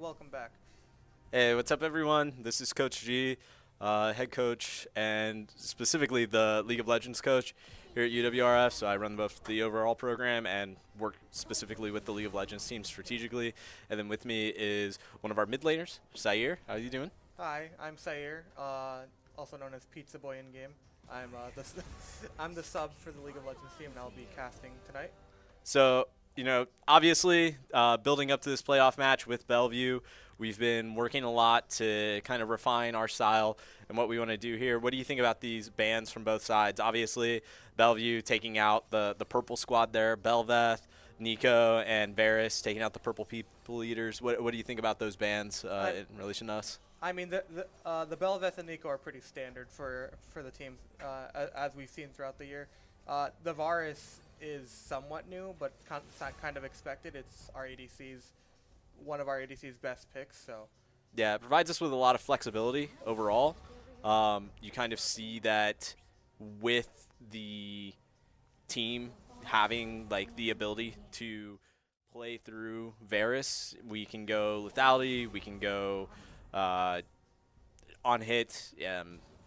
welcome back. Hey, what's up, everyone? This is Coach G, head coach, and specifically the League of Legends coach here at UWRF. So I run both the overall program and work specifically with the League of Legends team strategically. And then with me is one of our mid laners, Sair. How are you doing? Hi, I'm Sair, also known as Pizza Boy in game. I'm I'm the sub for the League of Legends team, and I'll be casting tonight. So, obviously, building up to this playoff match with Bellevue, we've been working a lot to kind of refine our style and what we want to do here. What do you think about these bans from both sides? Obviously, Bellevue taking out the purple squad there, Bellevue, Nico, and Varus taking out the purple people eaters. What do you think about those bans in relation to us? I mean, the Bellevue and Nico are pretty standard for the teams, as we've seen throughout the year. The Varus is somewhat new, but kind of expected. It's one of our ADC's best picks. So yeah, it provides us with a lot of flexibility overall. You kind of see that with the team having like the ability to play through Varus. We can go lethality, we can go on hit,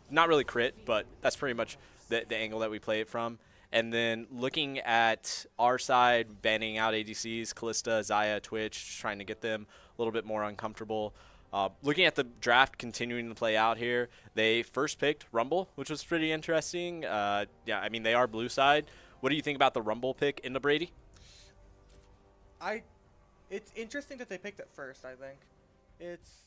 not really crit, but that's pretty much the angle that we play it from. And then looking at our side, banning out ADCs, Kalista, Xayah, Twitch, trying to get them a little bit more uncomfortable. Looking at the draft continuing to play out here, they first picked Rumble, which was pretty interesting. Yeah, I mean, they are blue side. What do you think about the Rumble pick into Brady? It's interesting that they picked it first, I think. It's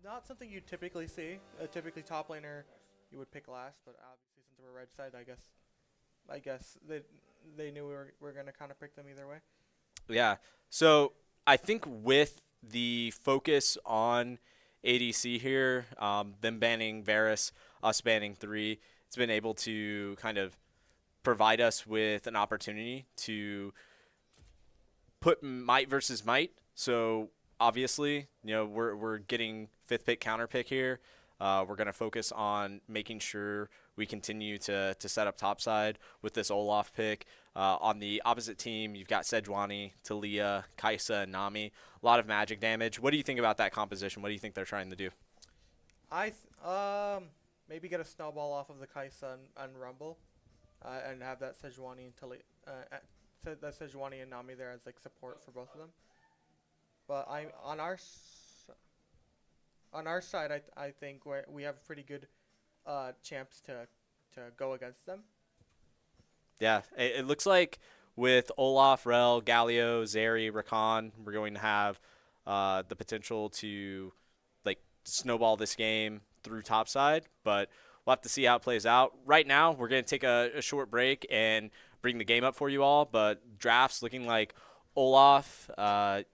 not something you typically see. Typically top laner you would pick last, but obviously since we're red side, I guess they knew we were going to kind of pick them either way. Yeah. So I think with the focus on ADC here, them banning Varus, us banning 3, it's been able to kind of provide us with an opportunity to put might versus might. So obviously, we're getting 5th pick counter pick here. We're going to focus on making sure we continue to set up topside with this Olaf pick. On the opposite team, you've got Sejuani, Talia, Kai'Sa, and Nami. A lot of magic damage. What do you think about that composition? What do you think they're trying to do? Maybe get a snowball off of the Kai'Sa and Rumble, and have that Sejuani and Talia, that Sejuani and Nami there as like support for both of them. But on our side, I think we have pretty good champs to go against them. Yeah, it looks like with Olaf, Rel, Galio, Zeri, Rakan, we're going to have the potential to like snowball this game through topside, but we'll have to see how it plays out. Right now, we're going to take a short break and bring the game up for you all, but drafts looking like Olaf, Rel,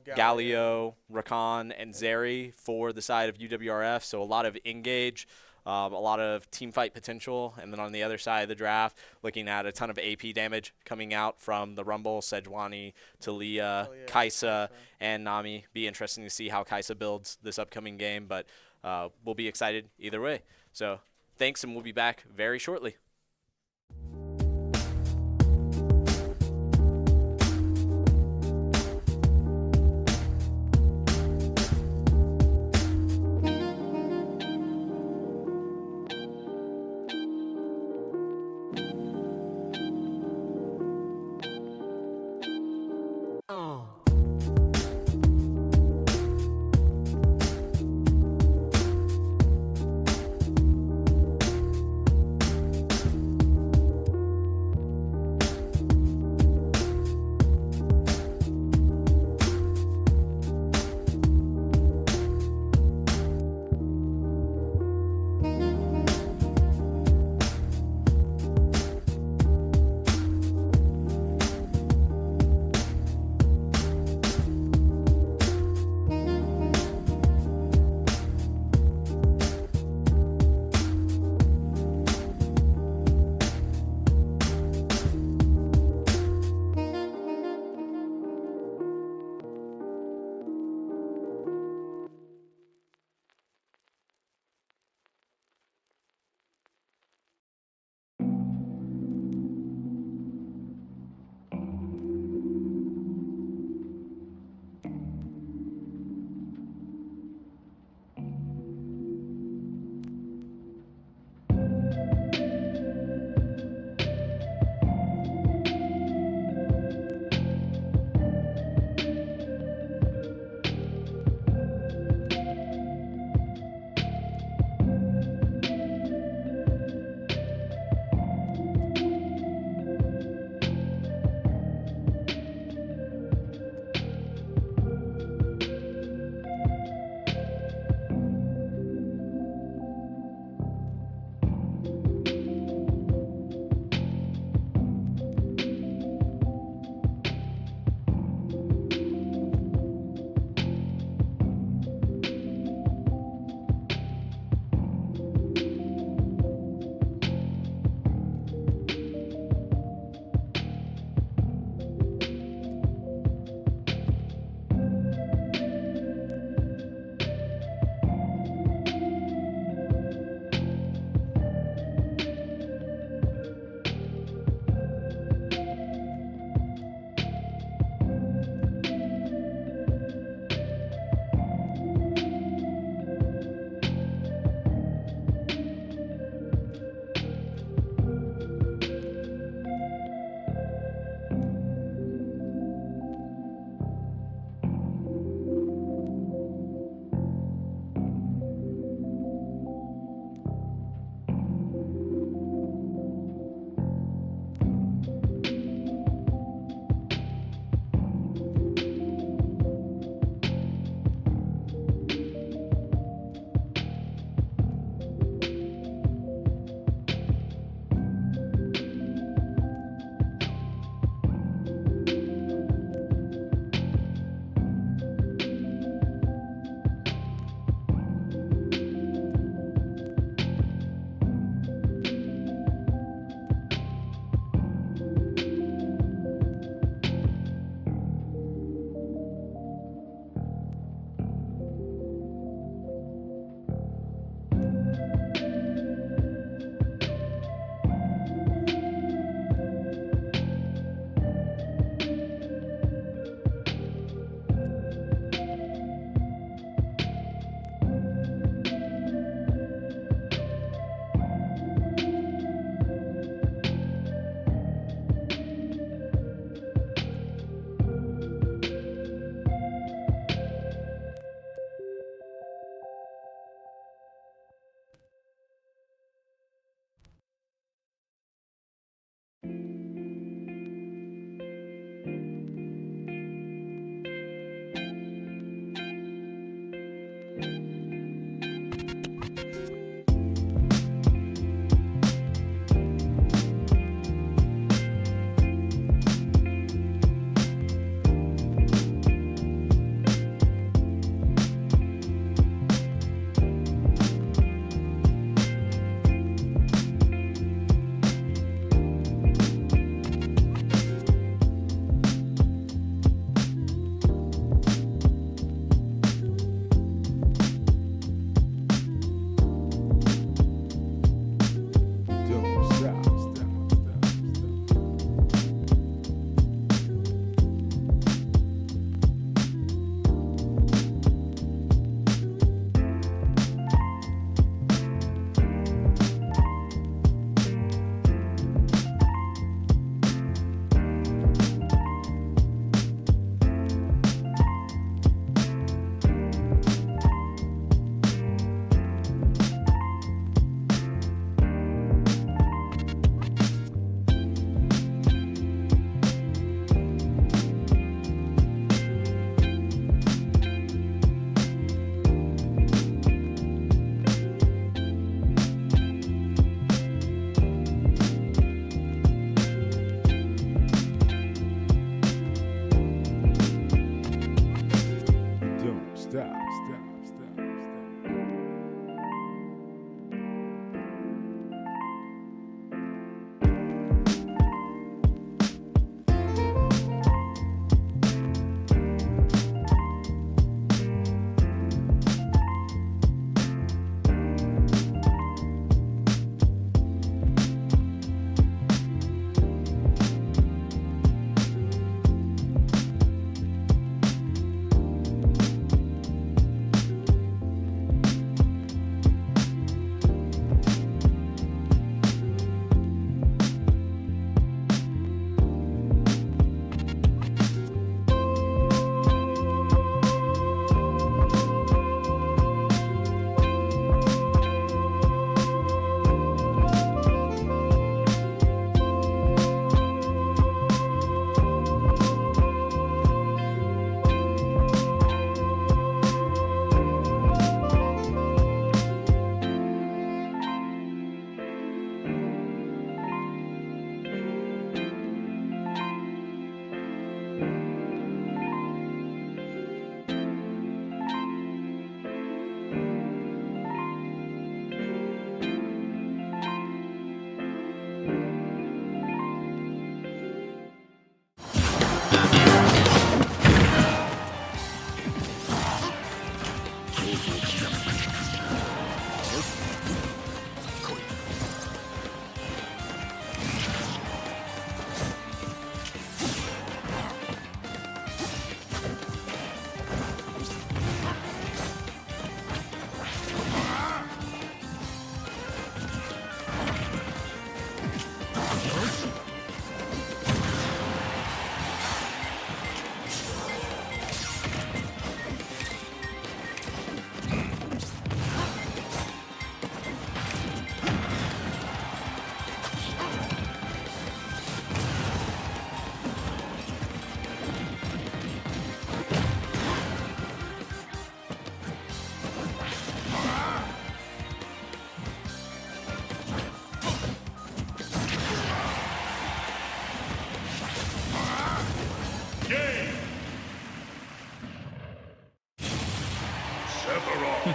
Galio, Rakan, and Zeri for the side of UWRF. So a lot of engage, a lot of team fight potential. And then on the other side of the draft, looking at a ton of AP damage coming out from the Rumble, Sejuani, Talia, Kai'Sa, and Nami. Be interesting to see how Kai'Sa builds this upcoming game, but we'll be excited either way. So thanks, and we'll be back very shortly.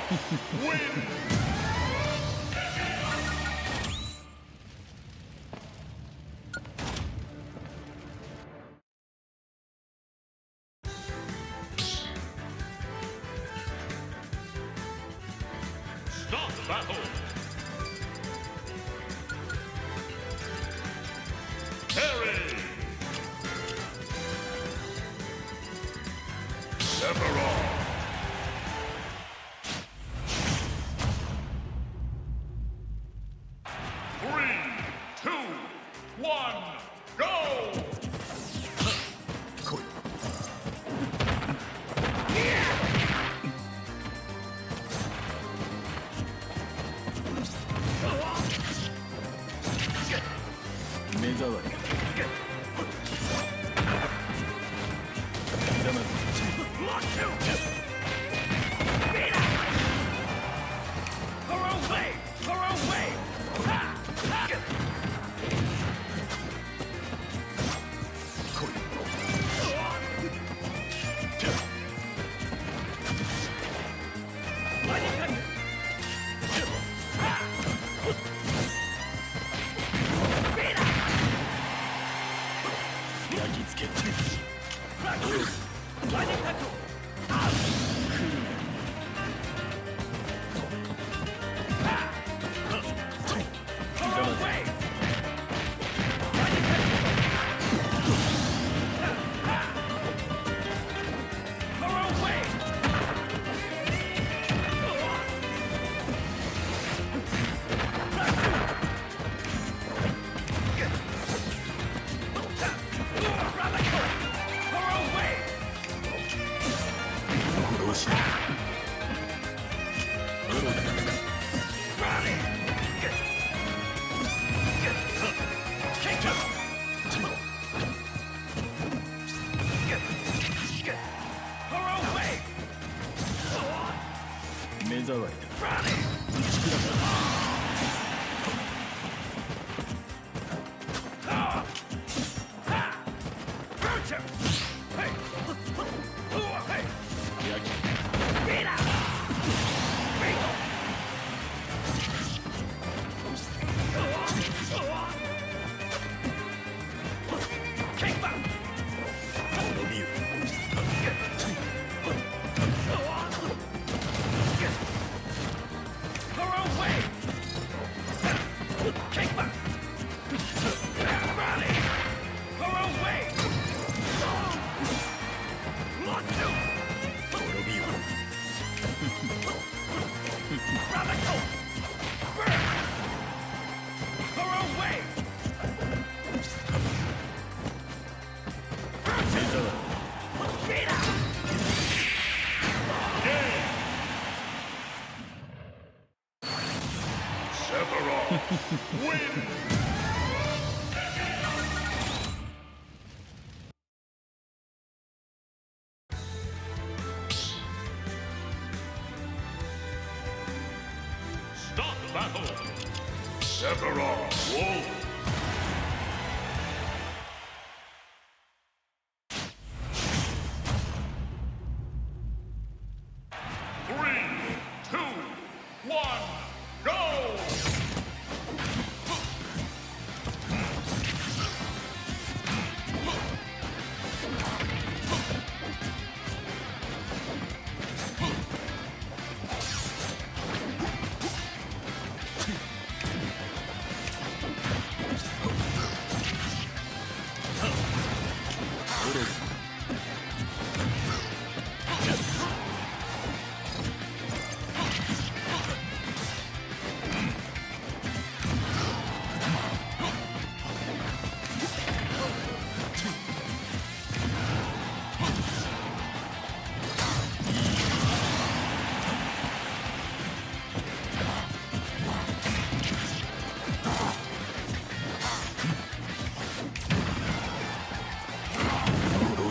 Start battle! Harry! Sephiroth! 3, 2, 1, go! 目障りざまず 焼き付けどうしようプロだ 目障りだ打ち砕く焼き Sephiroth win! Start the battle! Sephiroth LoL! 3, 2, 1, go! 殺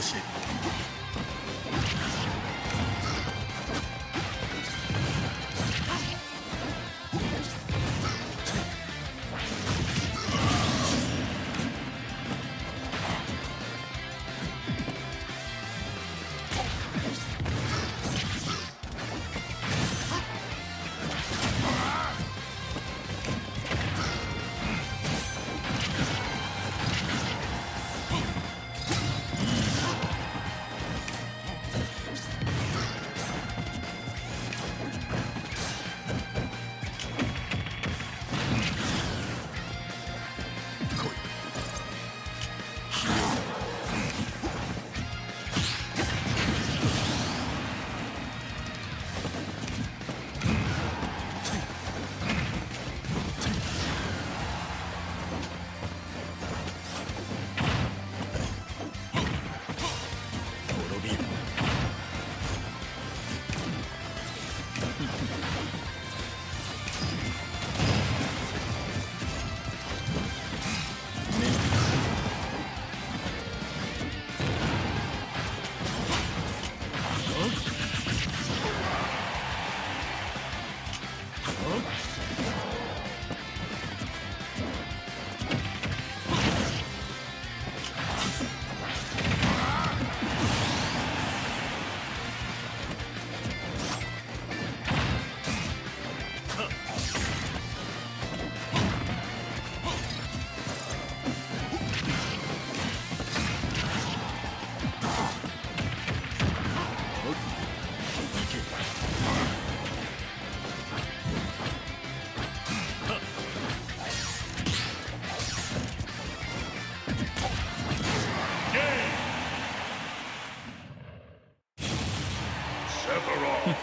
wins.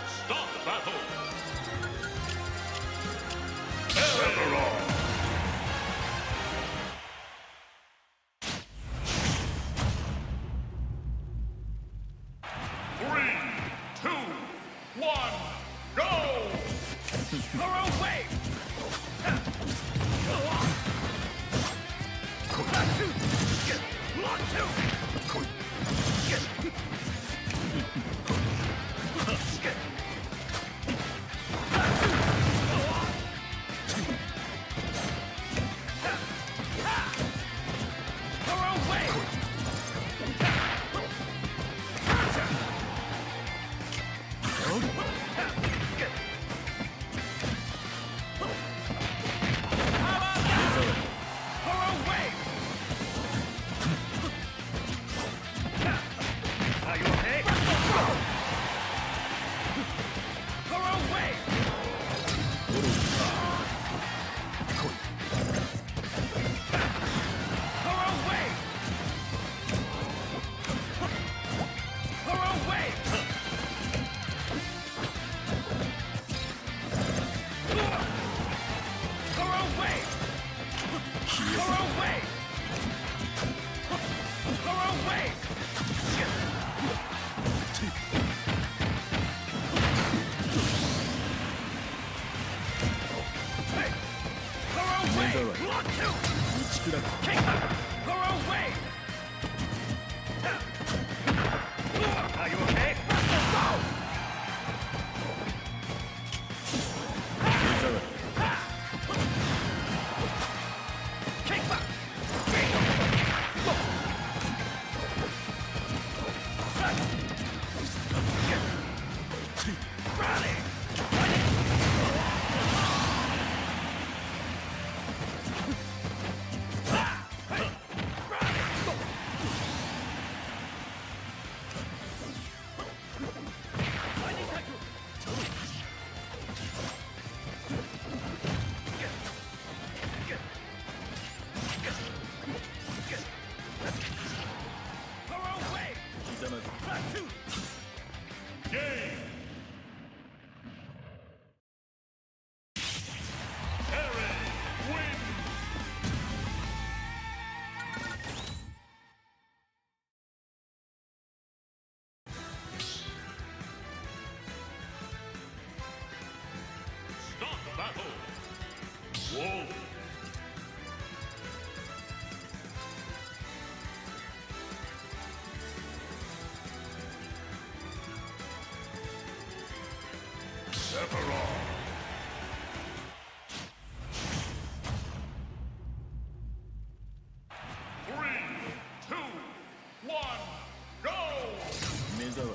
Stop the battle. Sephiroth. Three, two, one, go! Thorough wave! Lock two! Thorough wave! Thorough wave! Are you okay? Thorough wave! Thorough wave! Thorough wave! Thorough wave! Thorough wave! Thorough wave! Hey! Thorough wave! Lock two! Kick back! Thorough wave! Are you okay? Go! Kick back! Rally! Game. Aaron wins. Start the battle. Whoa. Sephiroth. Three, two, one, go! 目障り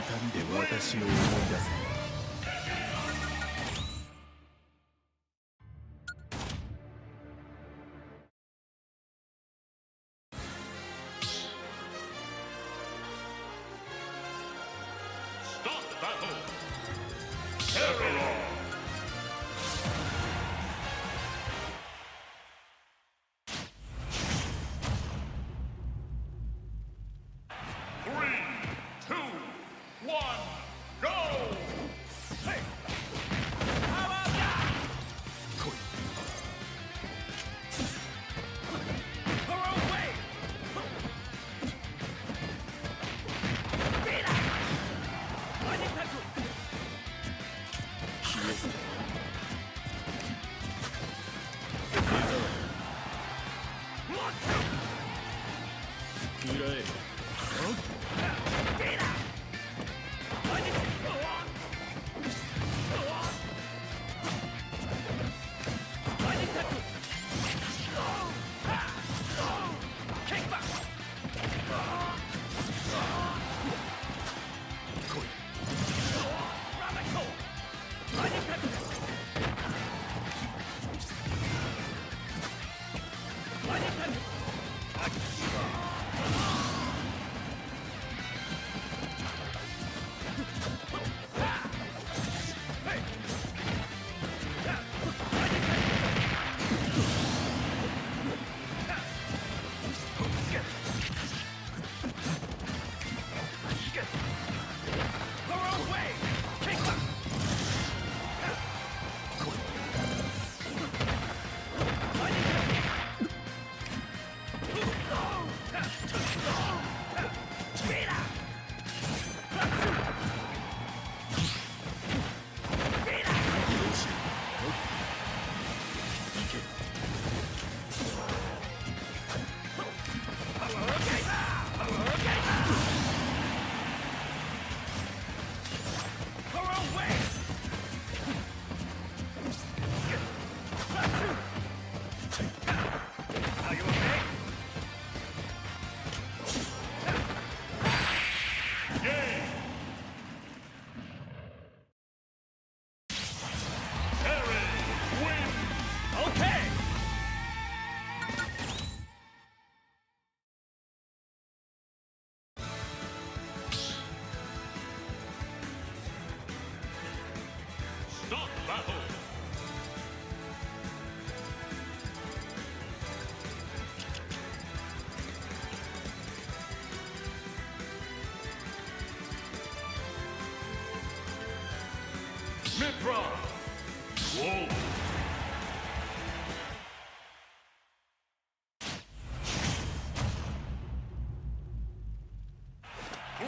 で私を思い出せ。 Stop battle. Sephiroth. Three, two, one, go! Hey!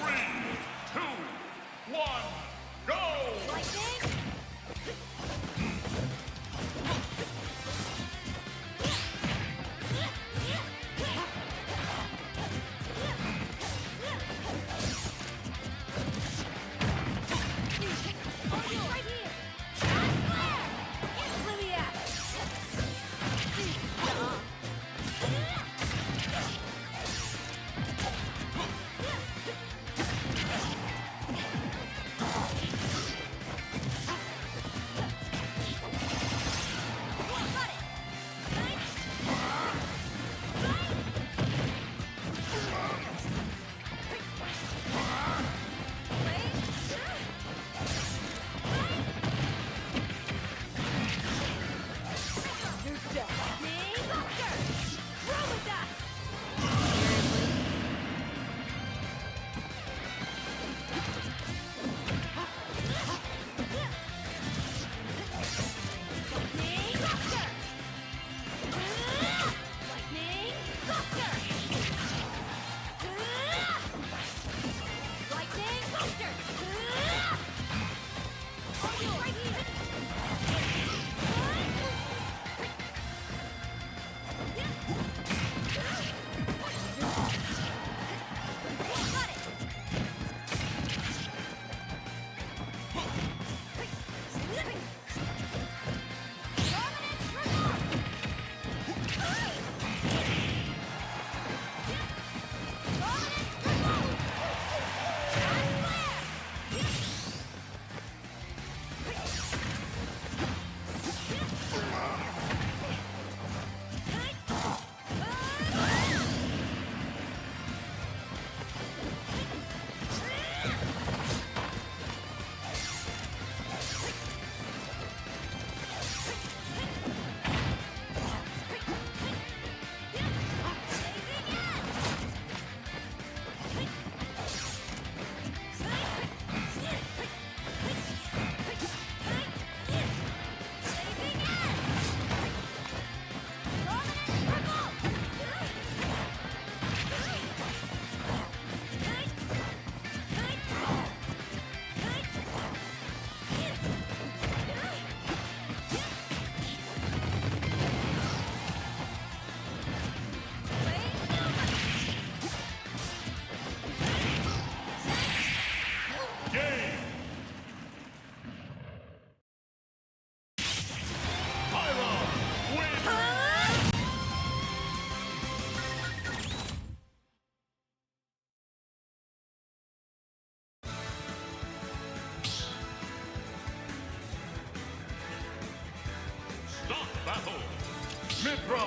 Right here.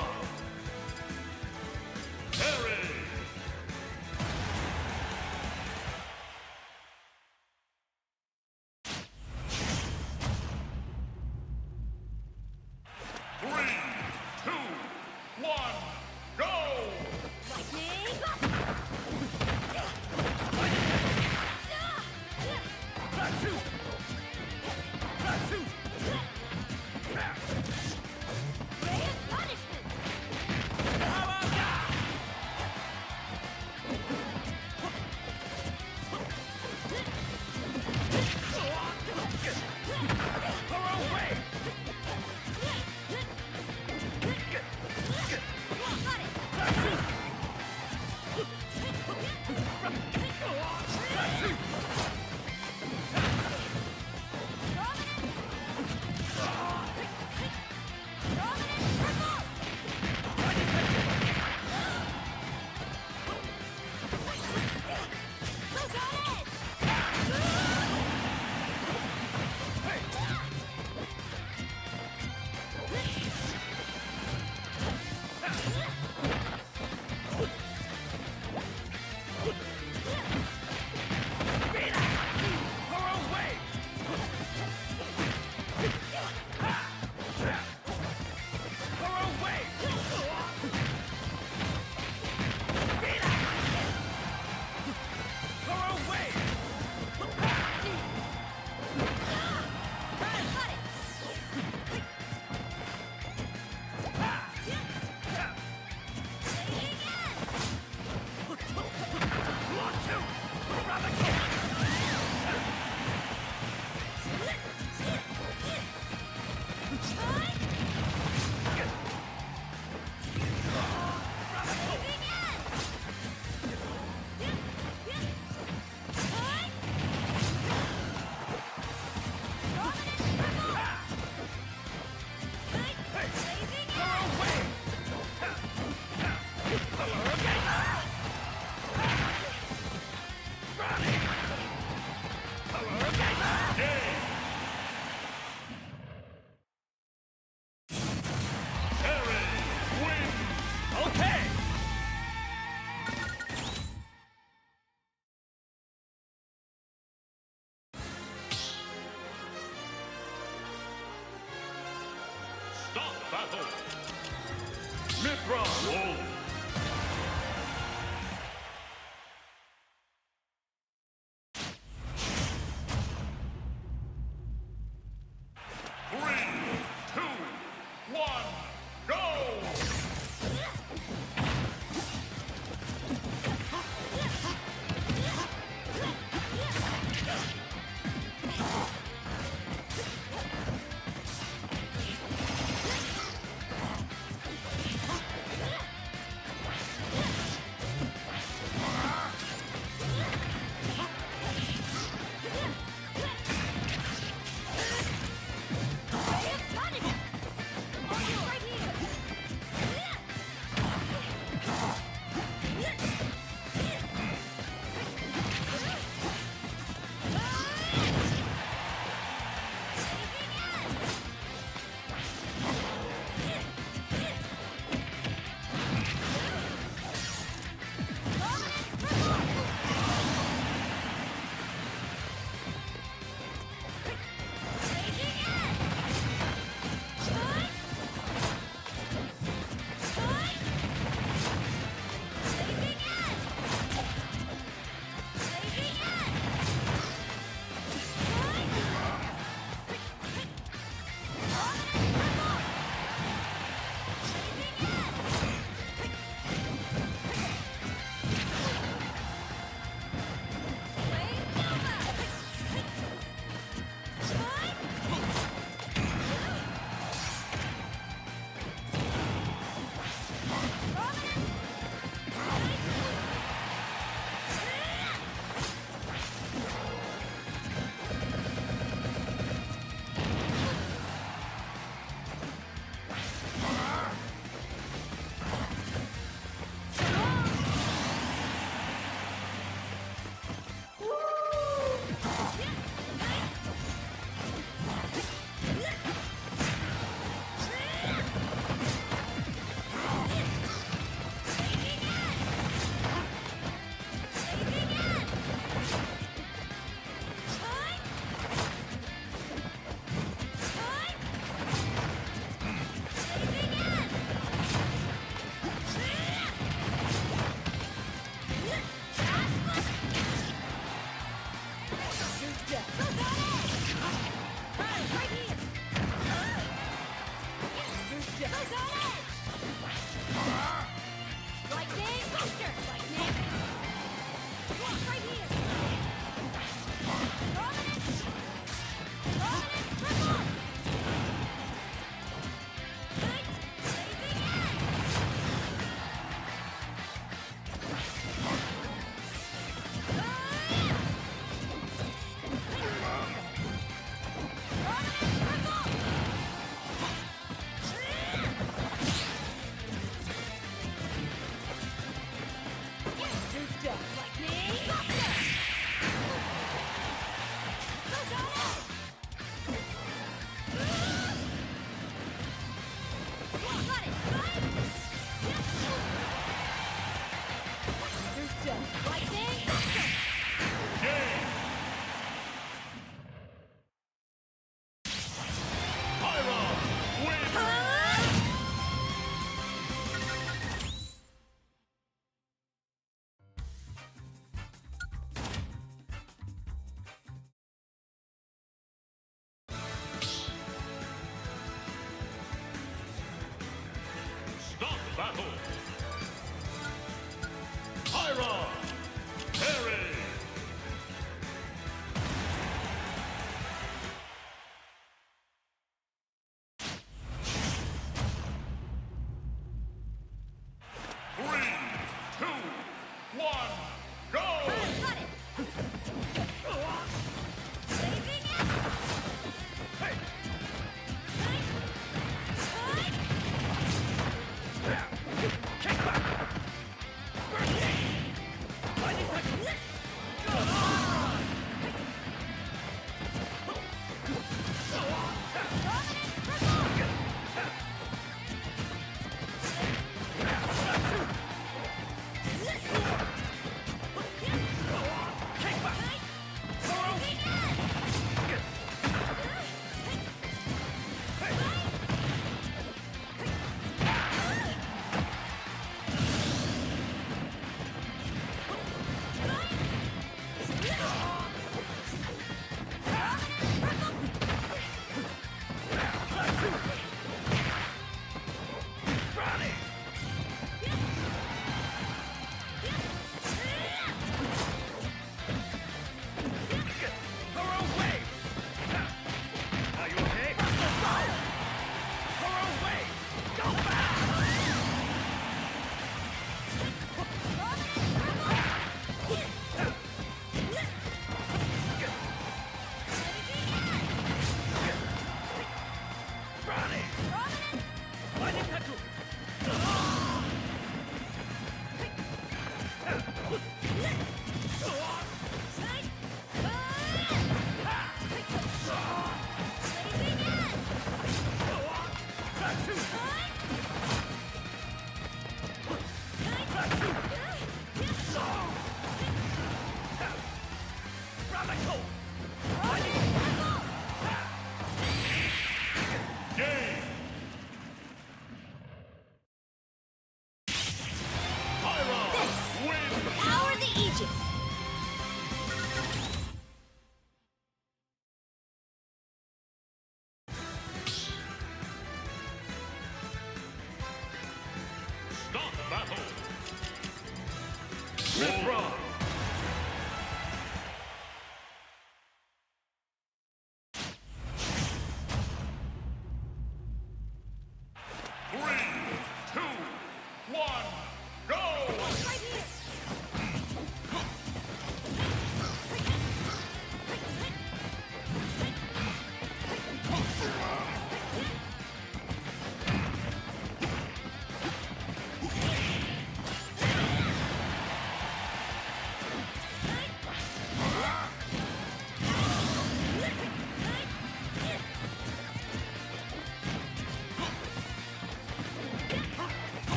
Mid-Ron. Carry. Three, two, one, go! Stop battle. Mid-Ron. Roll. Three, two, one, go!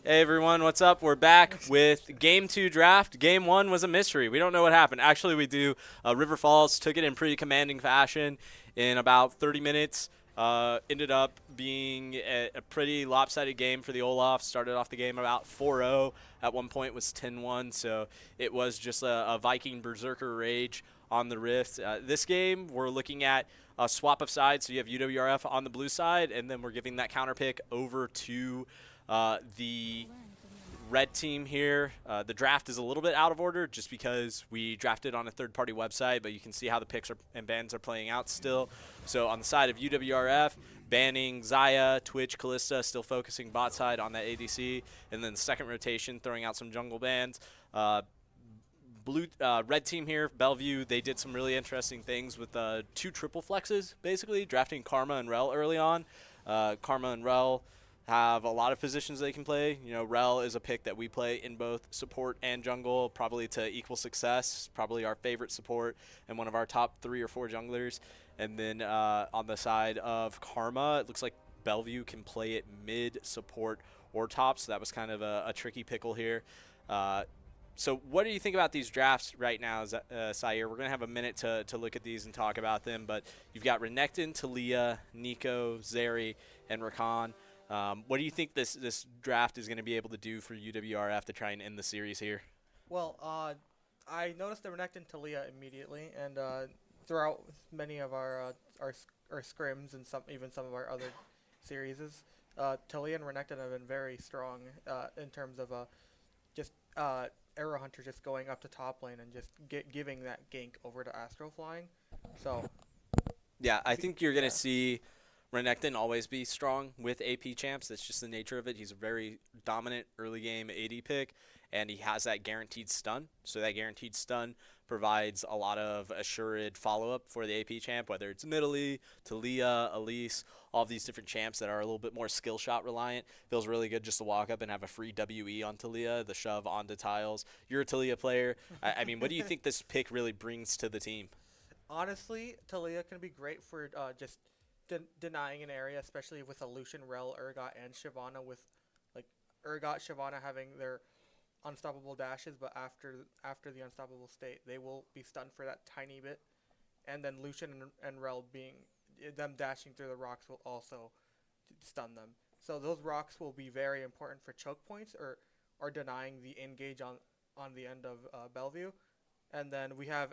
Hey everyone, what's up? We're back with Game 2 draft. Game 1 was a mystery. We don't know what happened. Actually, we do. River Falls took it in pretty commanding fashion in about 30 minutes. Ended up being a pretty lopsided game for the Olaf. Started off the game about 4-0. At one point was 10-1, so it was just a Viking Berserker rage on the Rift. This game, we're looking at a swap of sides. So you have UWRF on the blue side, and then we're giving that counter pick over to the red team here. The draft is a little bit out of order just because we drafted on a third-party website, but you can see how the picks and bans are playing out still. So on the side of UWRF, banning Xayah, Twitch, Callista, still focusing bot side on that ADC, and then the second rotation throwing out some jungle bans. Red team here, Bellevue, they did some really interesting things with 2 triple flexes, basically, drafting Karma and Rel early on. Karma and Rel have a lot of positions they can play. You know, Rel is a pick that we play in both support and jungle, probably to equal success, probably our favorite support and one of our top 3 or 4 junglers. And then on the side of Karma, it looks like Bellevue can play it mid, support, or top, so that was kind of a tricky pickle here. So what do you think about these drafts right now, Sire? We're going to have a minute to look at these and talk about them, but you've got Renekton, Taliyah, Nico, Zeri, and Rakan. What do you think this draft is going to be able to do for UWRF to try and end the series here? Well, I noticed the Renekton Taliyah immediately, and throughout many of our scrims and even some of our other series, Taliyah and Renekton have been very strong in terms of just Arrow Hunter just going up to top lane and just giving that gank over to Astro flying. So yeah, I think you're going to see Renekton always be strong with AP champs. That's just the nature of it. He's a very dominant early game AD pick, and he has that guaranteed stun. So that guaranteed stun provides a lot of assured follow-up for the AP champ, whether it's Nidalee, Taliyah, Elise, all of these different champs that are a little bit more skill shot reliant. Feels really good just to walk up and have a free WE on Taliyah, the shove onto tiles. You're a Taliyah player. I mean, what do you think this pick really brings to the team? Honestly, Taliyah can be great for just denying an area, especially with a Lucian, Rel, Urgot, and Shyvana, with like Urgot, Shyvana having their unstoppable dashes, but after the unstoppable state, they will be stunned for that tiny bit, and then Lucian and Rel them dashing through the rocks will also stun them. So those rocks will be very important for choke points or denying the engage on the end of Bellevue, and then we have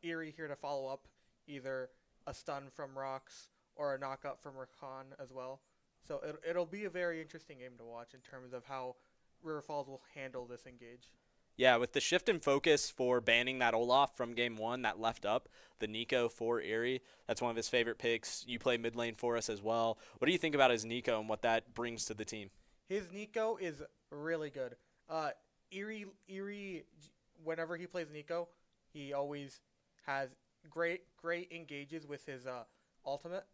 Eerie here to follow up either a stun from rocks or a knockup from Rakan as well. So it'll be a very interesting game to watch in terms of how River Falls will handle this engage. Yeah, with the shift in focus for banning that Olaf from game 1, that left up the Nico for Eerie. That's one of his favorite picks. You play mid lane for us as well. What do you think about his Nico and what that brings to the team? His Nico is really good. Eerie, whenever he plays Nico, he always has great engages with his ultimate,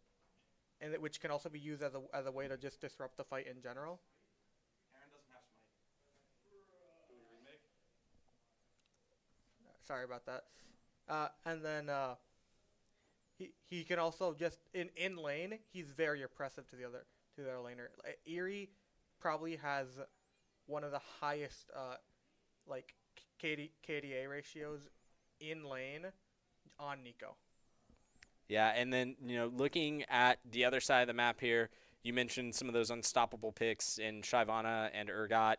and which can also be used as a way to just disrupt the fight in general. Sorry about that. And then he can also just in lane, he's very oppressive to the other laner. Eerie probably has one of the highest like KDA ratios in lane on Nico. Yeah, and then, you know, looking at the other side of the map here, you mentioned some of those unstoppable picks in Shyvana and Urgot.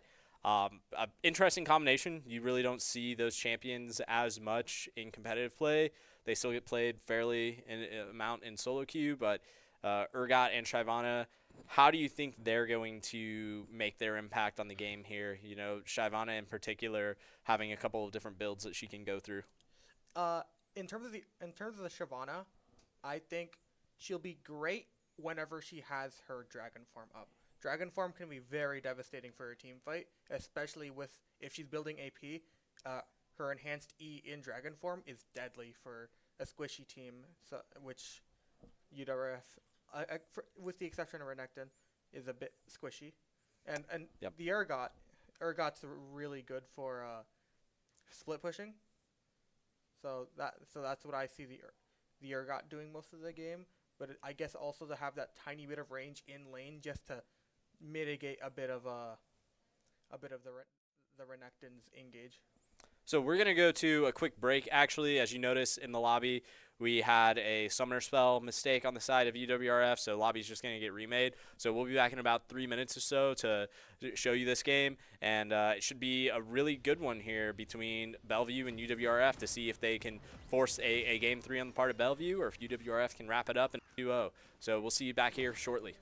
Interesting combination. You really don't see those champions as much in competitive play. They still get played fairly in amount in solo queue, but Urgot and Shyvana, how do you think they're going to make their impact on the game here? You know, Shyvana in particular having a couple of different builds that she can go through. In terms of the Shyvana, I think she'll be great whenever she has her Dragon Form up. Dragon Form can be very devastating for a team fight, especially if she's building AP. Her enhanced E in Dragon Form is deadly for a squishy team, which UWRF, with the exception of Renekton, is a bit squishy. And yep. The Urgot's really good for split pushing. So that's what I see the Urgot doing most of the game. But I guess also to have that tiny bit of range in lane just to mitigate a bit of a bit of the Renekton's engage. So we're going to go to a quick break. Actually, as you notice in the lobby, we had a summoner spell mistake on the side of UWRF, so lobby's just going to get remade. So we'll be back in about 3 minutes or so to show you this game, and it should be a really good one here between Bellevue and UWRF to see if they can force a Game 3 on the part of Bellevue, or if UWRF can wrap it up in 2-0. So we'll see you back here shortly.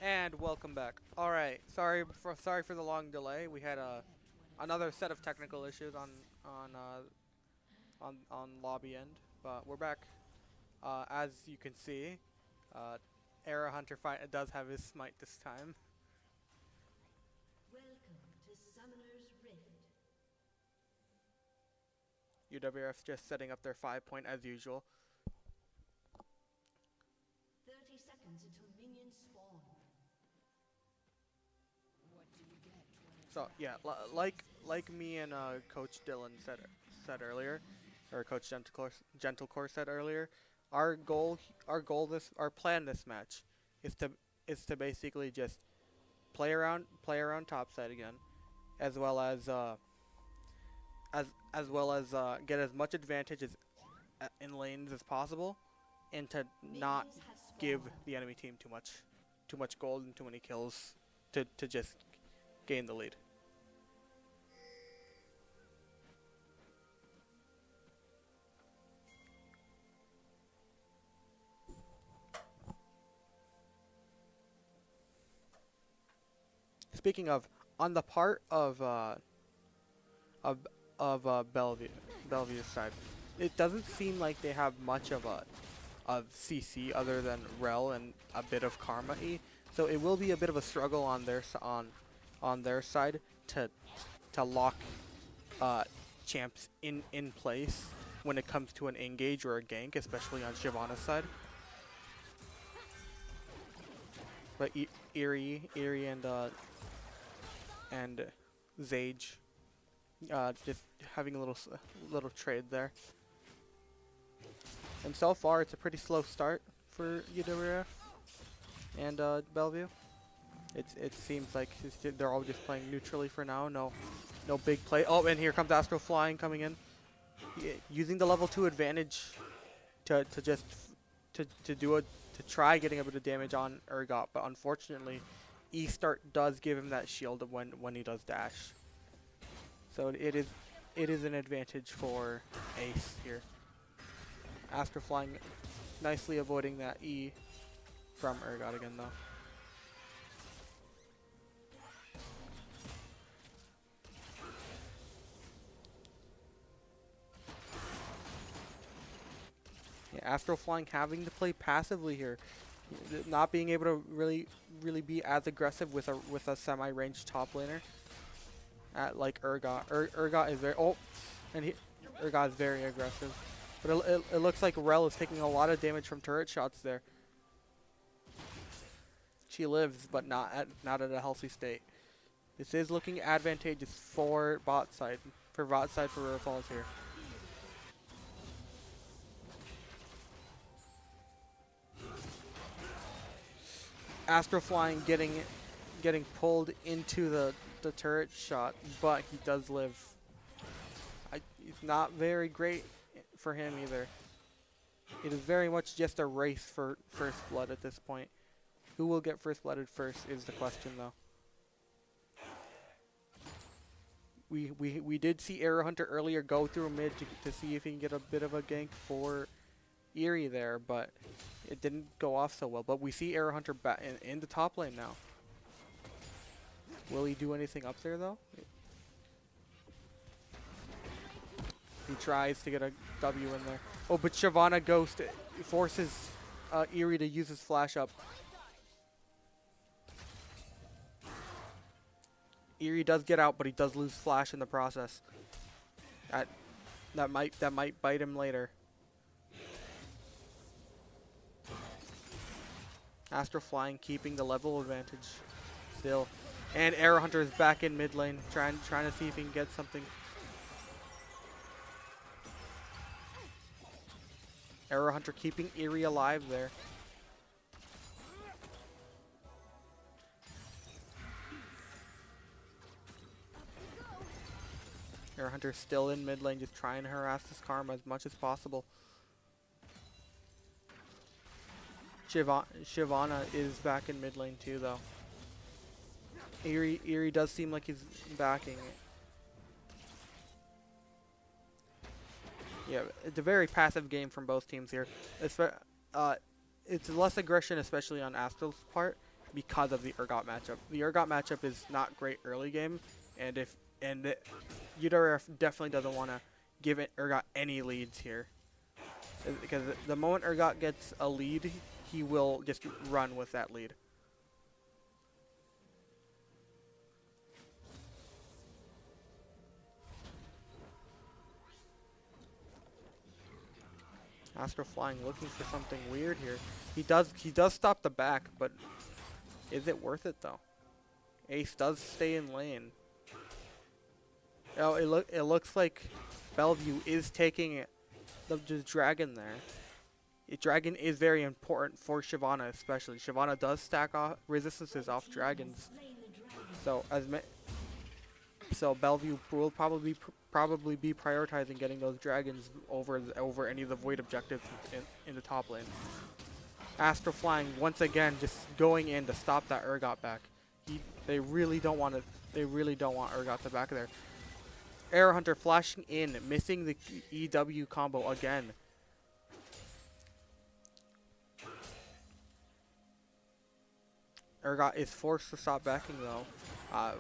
And welcome back. All right, sorry for the long delay. We had another set of technical issues on lobby end, but we're back. As you can see, Era Hunter does have his smite this time. Welcome to Summoner's Rift. UWRF's just setting up their 5-point as usual. 30 seconds until minions spawn. So yeah, like me and Coach Dylan said earlier, or Coach Gentlecore said earlier, our plan this match is to basically just play around topside again, as well as get as much advantage in lanes as possible, and to not give the enemy team too much gold and too many kills to just gain the lead. Speaking of, on the part of Bellevue's side, it doesn't seem like they have much of CC other than Rel and a bit of Karma E. So it will be a bit of a struggle on their side to lock champs in place when it comes to an engage or a gank, especially on Shyvana's side. But Eerie and Zage just having a little trade there. And so far, it's a pretty slow start for UWRF and Bellevue. It seems like they're all just playing neutrally for now. No big play. Oh, and here comes Astro flying coming in, using the level 2 advantage to try getting a bit of damage on Urgot, but unfortunately, E-Start does give him that shield when he does dash. So it is an advantage for Ace here. Astro flying, nicely avoiding that E from Urgot again though. Yeah, Astro flying having to play passively here, not being able to really be as aggressive with a semi-ranged top laner at like Urgot. Urgot is very Urgot is very aggressive, but it looks like Rel is taking a lot of damage from turret shots there. She lives, but not at a healthy state. This is looking advantageous for bot side for Rare Falls here. Astro flying getting pulled into the turret shot, but he does live. It's not very great for him either. It is very much just a race for first blood at this point. Who will get first blooded first is the question though. We did see Arrow Hunter earlier go through mid to see if he can get a bit of a gank for Eerie there, but it didn't go off so well. But we see Arrow Hunter back in the top lane now. Will he do anything up there though? He tries to get a W in there. Oh, but Shyvana Ghost forces Eerie to use his flash up. Eerie does get out, but he does lose flash in the process. That might bite him later. Astro flying, keeping the level advantage still, and Arrow Hunter is back in mid lane, trying to see if he can get something. Arrow Hunter keeping Eerie alive there. Arrow Hunter still in mid lane, just trying to harass this Karma as much as possible. Shyvana is back in mid lane too, though. Eerie does seem like he's backing it. Yeah, it's a very passive game from both teams here. It's less aggression, especially on Astro's part, because of the Urgot matchup. The Urgot matchup is not great early game, and UWRF definitely doesn't want to give Urgot any leads here, because the moment Urgot gets a lead, he will just run with that lead. Astro Flying looking for something weird here. He does stop the back, but is it worth it though? Ace does stay in lane. Oh, it looks like Bellevue is taking the dragon there. Dragon is very important for Shyvana, especially. Shyvana does stack off resistances off dragons, so Bellevue will probably be prioritizing getting those dragons over any of the void objectives in the top lane. Astro Flying once again just going in to stop that Urgot back. They really don't want Urgot to back there. Arrow Hunter flashing in, missing the EW combo again. Urgot is forced to stop backing though.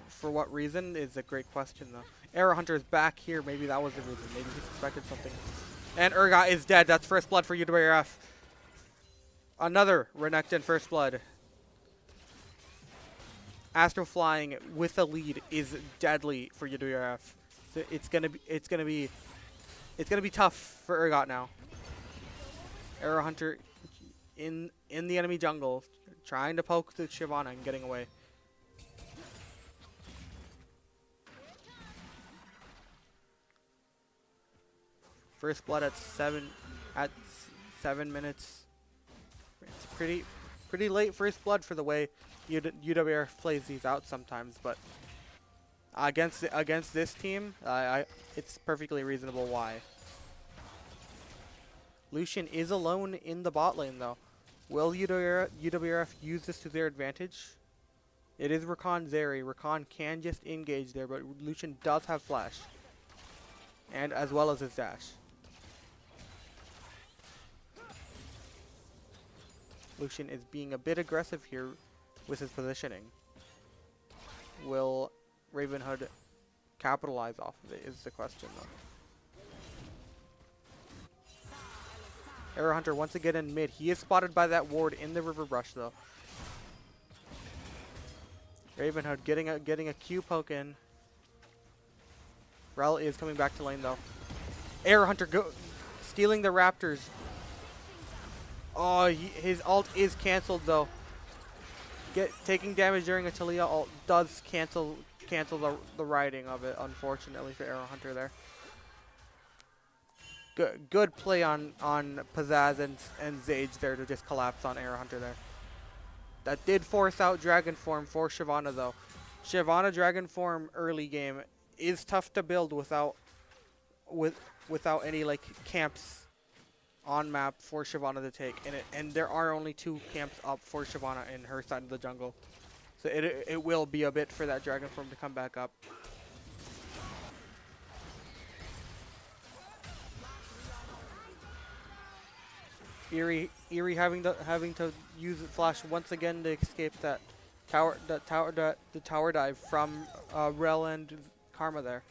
For what reason is a great question though. Arrow Hunter is back here. Maybe that was the reason. Maybe he suspected something. And Urgot is dead. That's first blood for UWRF. Another Renekton first blood. Astro Flying with a lead is deadly for UWRF. So it's gonna be tough for Urgot now. Arrow Hunter in the enemy jungle, trying to poke the Shyvana and getting away. First blood at 7 minutes. It's pretty late first blood for the way UWRF plays these out sometimes, but against this team, it's perfectly reasonable why. Lucian is alone in the bot lane though. Will UWRF use this to their advantage? It is Rakan Zeri. Rakan can just engage there, but Lucian does have flash, and as well as his dash. Lucian is being a bit aggressive here with his positioning. Will Ravenhood capitalize off of it is the question though. Arrow Hunter once again in mid. He is spotted by that ward in the river brush though. Ravenhood getting a Q poke in. Rel is coming back to lane though. Arrow Hunter stealing the Raptors. Oh, his ult is cancelled though. Taking damage during a Talia ult does cancel the riding of it, unfortunately for Arrow Hunter there. Good play on Pizzazz and Zage there to just collapse on Arrow Hunter there. That did force out Dragon Form for Shyvana though. Shyvana Dragon Form early game is tough to build without any like camps on map for Shyvana to take, and there are only 2 camps up for Shyvana in her side of the jungle, so it will be a bit for that Dragon Form to come back up. Eerie having to use flash once again to escape that the tower dive from Rel and Karma there.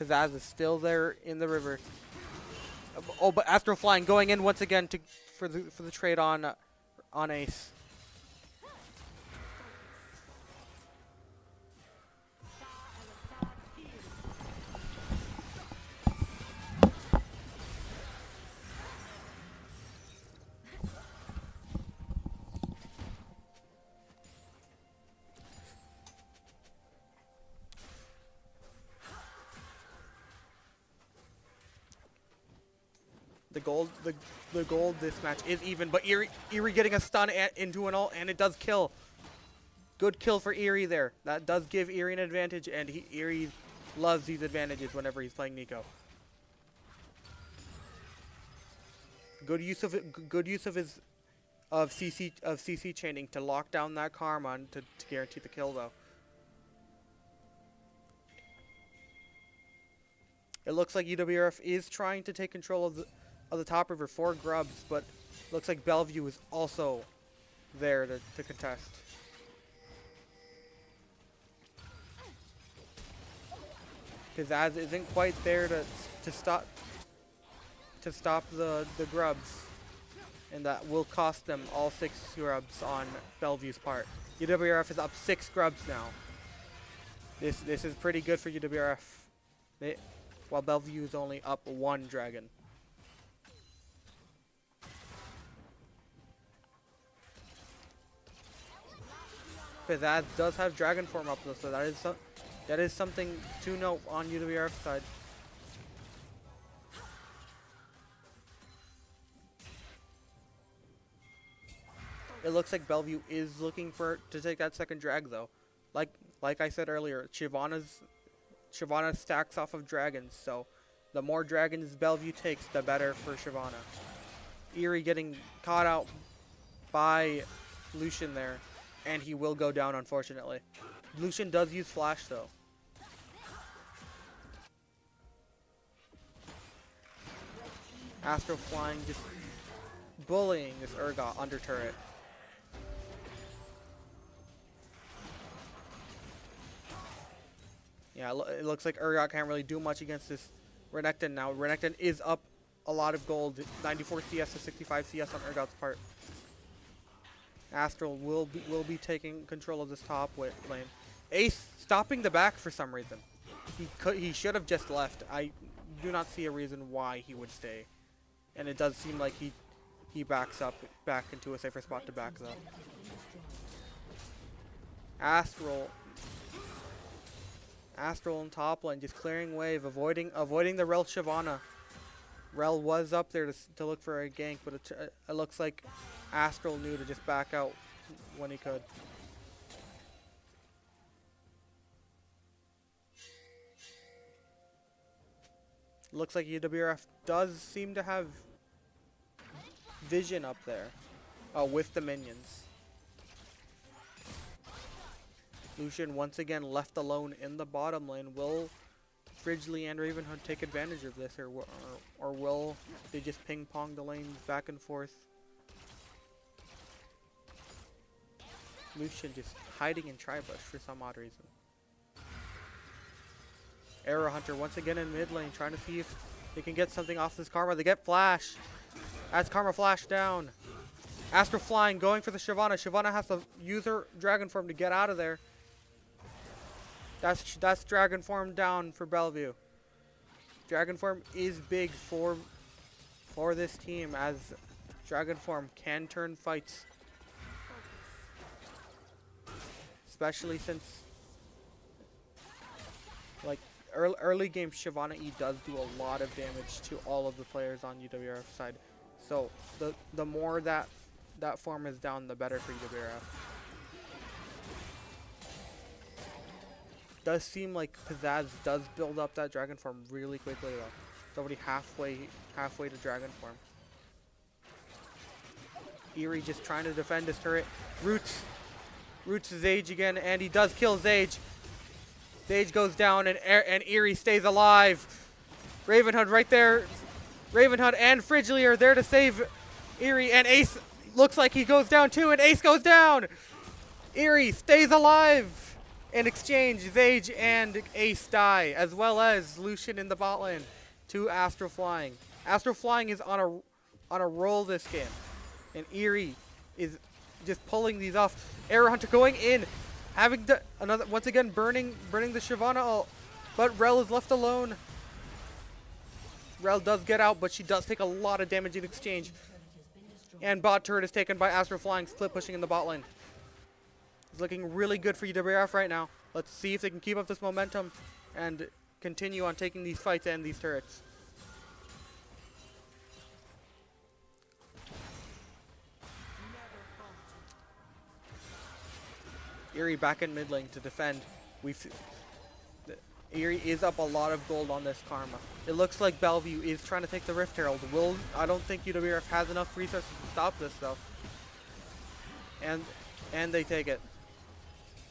Pizzazz is still there in the river. Oh, but Astro Flying going in once again for the trade on Ace. The gold this match is even, but Eerie getting a stun into an ult, and it does kill. Good kill for Eerie there. That does give Eerie an advantage, and Eerie loves these advantages whenever he's playing Nico. Good use of CC chaining to lock down that Karma and to guarantee the kill though. It looks like UWRF is trying to take control of the top river for Grubs, but Looks like Bellevue is also there to contest. Pizzazz isn't quite there to stop the grubs, and that will cost them all 6 grubs on Bellevue's part. UWRF is up 6 grubs now. This is pretty good for UWRF. While Bellevue is only up 1 dragon. Pizzazz does have dragon form up though, so that is something to note on UWRF's side. It looks like Bellevue is looking to take that second drag though. Like I said earlier, Shyvana stacks off of dragons, so the more dragons Bellevue takes, the better for Shyvana. Eerie getting caught out by Lucian there, and he will go down unfortunately. Lucian does use flash though. Astro Flying just bullying this Urgot under turret. Yeah, it looks like Urgot can't really do much against this Renekton now. Renekton is up a lot of gold, 94 CS to 65 CS on Urgot's part. Astral will be taking control of this top lane. Ace stopping the back for some reason. He should have just left. I do not see a reason why he would stay. And it does seem like he backs up back into a safer spot to back though. Astral in top lane, just clearing wave, avoiding the Rel Shyvana. Rel was up there to look for a gank, but it looks like Astral knew to just back out when he could. Looks like UWRF does seem to have vision up there with the minions. Lucian once again left alone in the bottom lane. Will Fridgley and Ravenhood take advantage of this, or will they just ping pong the lanes back and forth? Lucian just hiding in Tribush for some odd reason. Arrow Hunter once again in mid lane, trying to see if they can get something off this Karma. They get flash. As Karma flash down. Astro Flying going for the Shyvana. Shyvana has to use her Dragon Form to get out of there. That's Dragon Form down for Bellevue. Dragon Form is big for this team, as Dragon Form can turn fights. Especially since, like, early game Shyvana E does do a lot of damage to all of the players on UWRF side. So the more that form is down, the better for UWRF. Does seem like Pizzazz does build up that Dragon Form really quickly though. It's already halfway to Dragon Form. Eerie just trying to defend his turret. Roots Zage again, and he does kill Zage. Zage goes down, and Eerie stays alive. Ravenhood right there. Ravenhood and Fridgley are there to save Eerie, and Ace looks like he goes down too, and Ace goes down. Eerie stays alive. In exchange, Zage and Ace die, as well as Lucian in the bot lane to Astro Flying. Astro Flying is on a roll this game, and Eerie is just pulling these off. Arrow Hunter going in, having to once again burning the Shyvana ult, but Rel is left alone. Rel does get out, but she does take a lot of damage in exchange. And bot turret is taken by Astro Flying, split pushing in the bot lane. It's looking really good for UWRF right now. Let's see if they can keep up this momentum and continue on taking these fights and these turrets. Eerie back in mid lane to defend. Eerie is up a lot of gold on this Karma. It looks like Bellevue is trying to take the Rift Herald. I don't think UWRF has enough resources to stop this though. And they take it.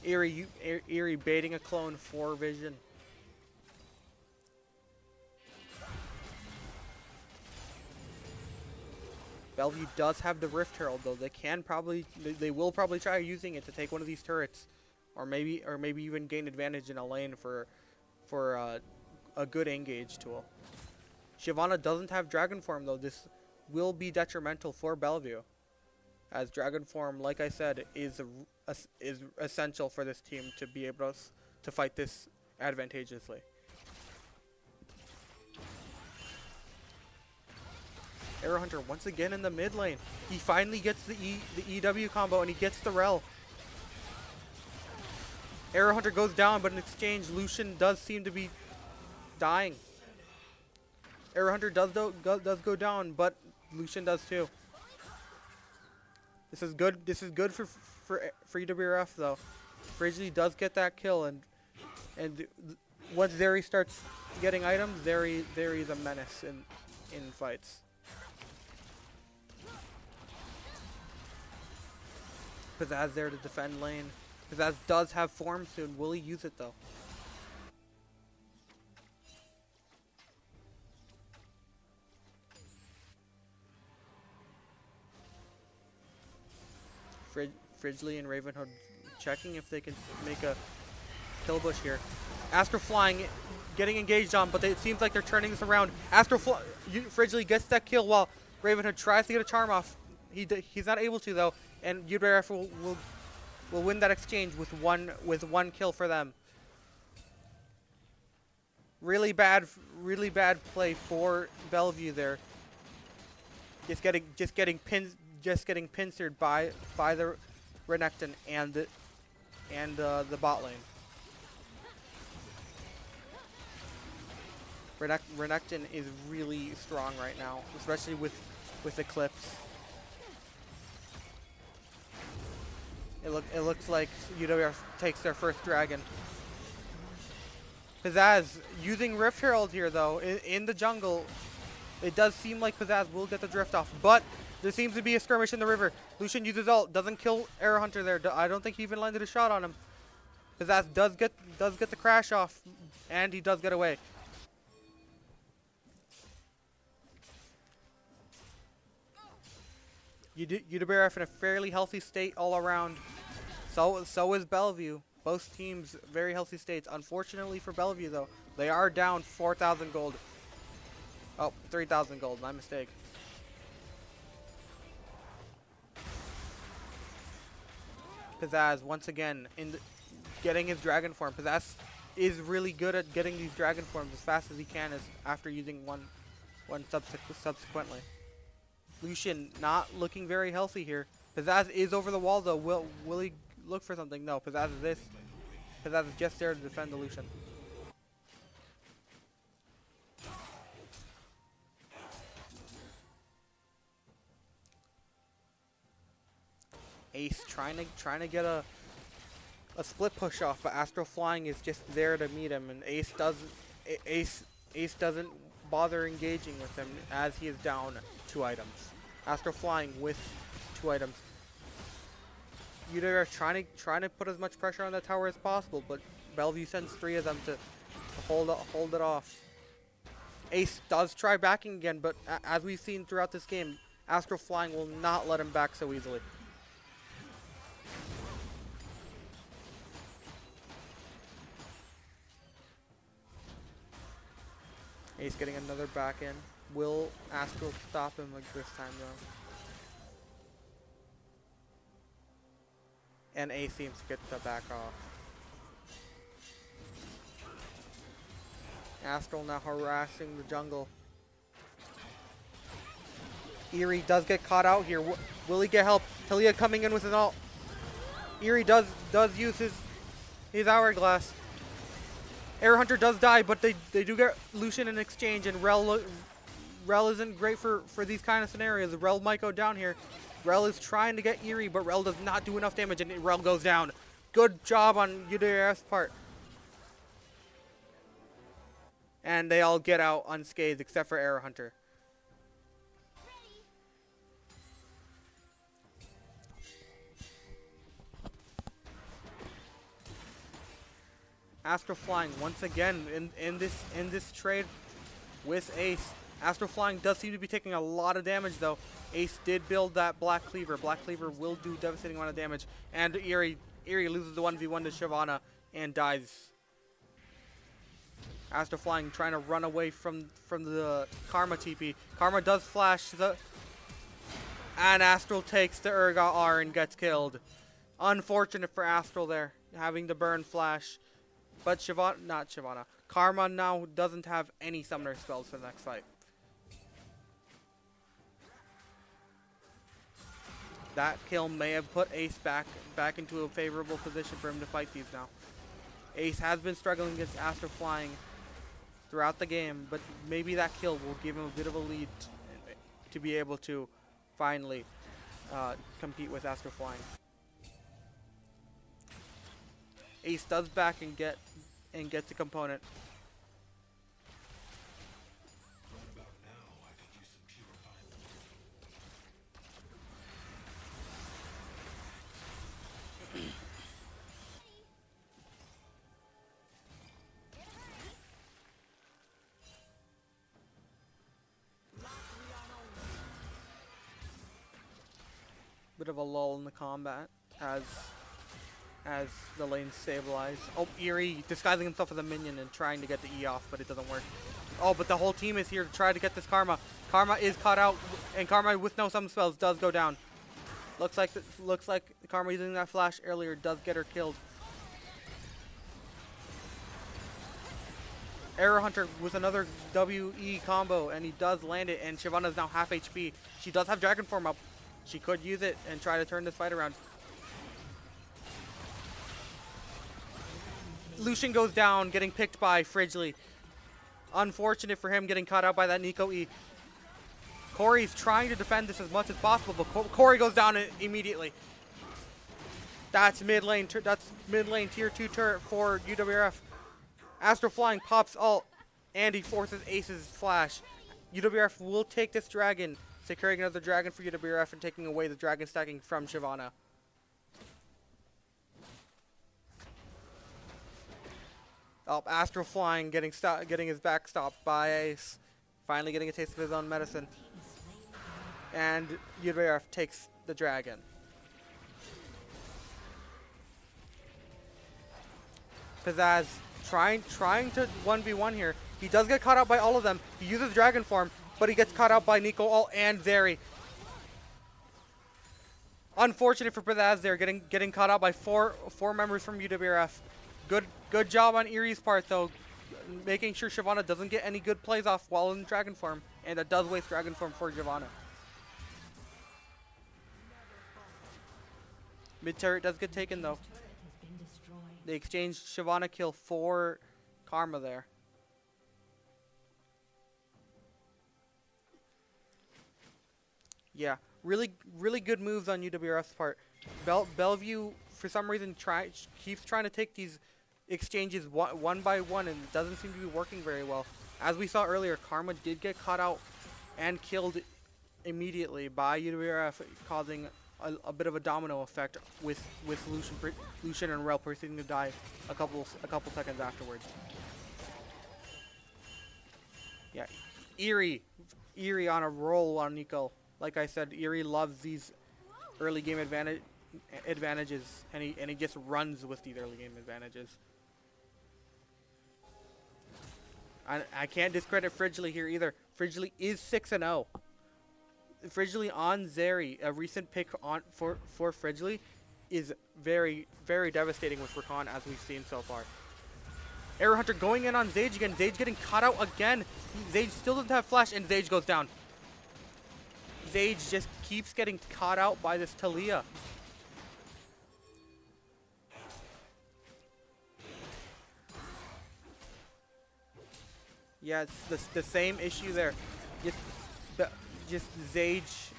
Eerie baiting a clone for Vision. Bellevue does have the Rift Herald though. They will probably try using it to take one of these turrets, or maybe even gain advantage in a lane for a good engage tool. Shyvana doesn't have Dragon Form though. This will be detrimental for Bellevue, as Dragon Form, like I said, is essential for this team to be able to fight this advantageously. Arrow Hunter once again in the mid lane. He finally gets the EW combo and he gets the Rel. Arrow Hunter goes down, but in exchange, Lucian does seem to be dying. Arrow Hunter does go down, but Lucian does too. This is good. This is good for UWRF though. Frigely does get that kill, and once Zeri starts getting items, Zeri's a menace in fights. Pizzazz there to defend lane. Pizzazz does have form soon. Will he use it though? Fridgley and Ravenhood checking if they can make a kill bush here. Astro flying, getting engaged on, but it seems like they're turning this around. Fridgley gets that kill while Ravenhood tries to get a charm off. He's not able to though, and UWRF will win that exchange with one kill for them. Really bad play for Bellevue there. Just getting pincered by the Renekton and the bot lane. Renekton is really strong right now, especially with Eclipse. It looks like UWRF takes their first dragon. Pizzazz using Rift Herald here though in the jungle. It does seem like Pizzazz will get the drift off, but there seems to be a skirmish in the river. Lucian uses ult, doesn't kill Arrow Hunter there. I don't think he even landed a shot on him. Pizzazz does get the crash off, and he does get away. UWRF in a fairly healthy state all around. So is Bellevue. Both teams very healthy states. Unfortunately for Bellevue though, they are down 4,000 gold. Oh, 3,000 gold, my mistake. Pizzazz once again getting his dragon form. Pizzazz is really good at getting these dragon forms as fast as he can after using one subsequently. Lucian not looking very healthy here. Pizzazz is over the wall though. Will he look for something? No, Pizzazz is just there to defend the Lucian. Ace trying to get a split push off, but Astro Flying is just there to meet him, and Ace doesn't bother engaging with him as he is down 2 items. Astro Flying with 2 items. UWRF trying to put as much pressure on that tower as possible, but Bellevue sends 3 of them to hold it off. Ace does try backing again, but as we've seen throughout this game, Astro Flying will not let him back so easily. Ace getting another back in. Will Astro stop him like this time though? And Ace seems to get the back off. Astral now harassing the jungle. Eerie does get caught out here. Will he get help? Talia coming in with an ult. Eerie does use his hourglass. Air Hunter does die, but they do get Lucian in exchange, and Rel isn't great for these kind of scenarios. Rel might go down here. Rel is trying to get Eerie, but Rel does not do enough damage, and Rel goes down. Good job on UWRF's part. And they all get out unscathed except for Air Hunter. Astro Flying once again in this trade with Ace. Astral Flying does seem to be taking a lot of damage, though. Ace did build that Black Cleaver. Black Cleaver will do devastating amount of damage. And Eerie loses the 1v1 to Shyvana and dies. Astral Flying trying to run away from the Karma TP. Karma does flash, and Astral takes the Urgot R and gets killed. Unfortunate for Astral there, having to burn flash. But Karma now doesn't have any summoner spells for the next fight. That kill may have put Ace back into a favorable position for him to fight these now. Ace has been struggling against Astral Flying throughout the game, but maybe that kill will give him a bit of a lead to be able to finally compete with Astral Flying. Ace does back and get the component. Bit of a lull in the combat as the lanes stabilize. Oh, Eerie disguising himself as a minion and trying to get the E off, but it doesn't work. Oh, but the whole team is here to try to get this Karma. Karma is caught out, and Karma with no summon spells does go down. Looks like Karma using that flash earlier does get her killed. Arrow Hunter with another WE combo, and he does land it, and Shyvana is now half HP. She does have Dragon Form up. She could use it and try to turn this fight around. Lucian goes down, getting picked by Fridgley. Unfortunate for him getting caught out by that Nico E. Corey's trying to defend this as much as possible, but Corey goes down immediately. That's mid lane tier 2 turret for UWRF. Astral Flying pops ult, and he forces Ace's flash. UWRF will take this dragon, securing another dragon for UWRF and taking away the dragon stacking from Shyvana. Oh, Astral Flying getting his back stopped by Ace. Finally getting a taste of his own medicine. And UWRF takes the dragon. Pizzazz trying to 1v1 here. He does get caught out by all of them. He uses Dragon Form, but he gets caught out by Nico Ult and Zeri. Unfortunate for Pizzazz there, getting caught out by four members from UWRF. Good job on Eerie's part though, making sure Shyvana doesn't get any good plays off while in Dragon Form, and that does waste Dragon Form for Shyvana. Mid turret does get taken though. They exchanged Shyvana kill for Karma there. Yeah, really good moves on UWRF's part. Bellevue, for some reason, keeps trying to take these exchanges one by one, and it doesn't seem to be working very well. As we saw earlier, Karma did get caught out and killed immediately by UWRF, causing a bit of a domino effect with Lucian and Rel proceeding to die a couple seconds afterwards. Yeah, Eerie on a roll on Nico. Like I said, Eerie loves these early game advantages, and he just runs with these early game advantages. I can't discredit Fridgley here either. Fridgley is 6-0. Fridgley on Zeri, a recent pick for Fridgley, is very devastating with Rakan, as we've seen so far. Arrow Hunter going in on Zage again. Zage getting caught out again. Zage still doesn't have flash, and Zage goes down. Zage just keeps getting caught out by this Talia. Yeah, it's the same issue there. Just Zage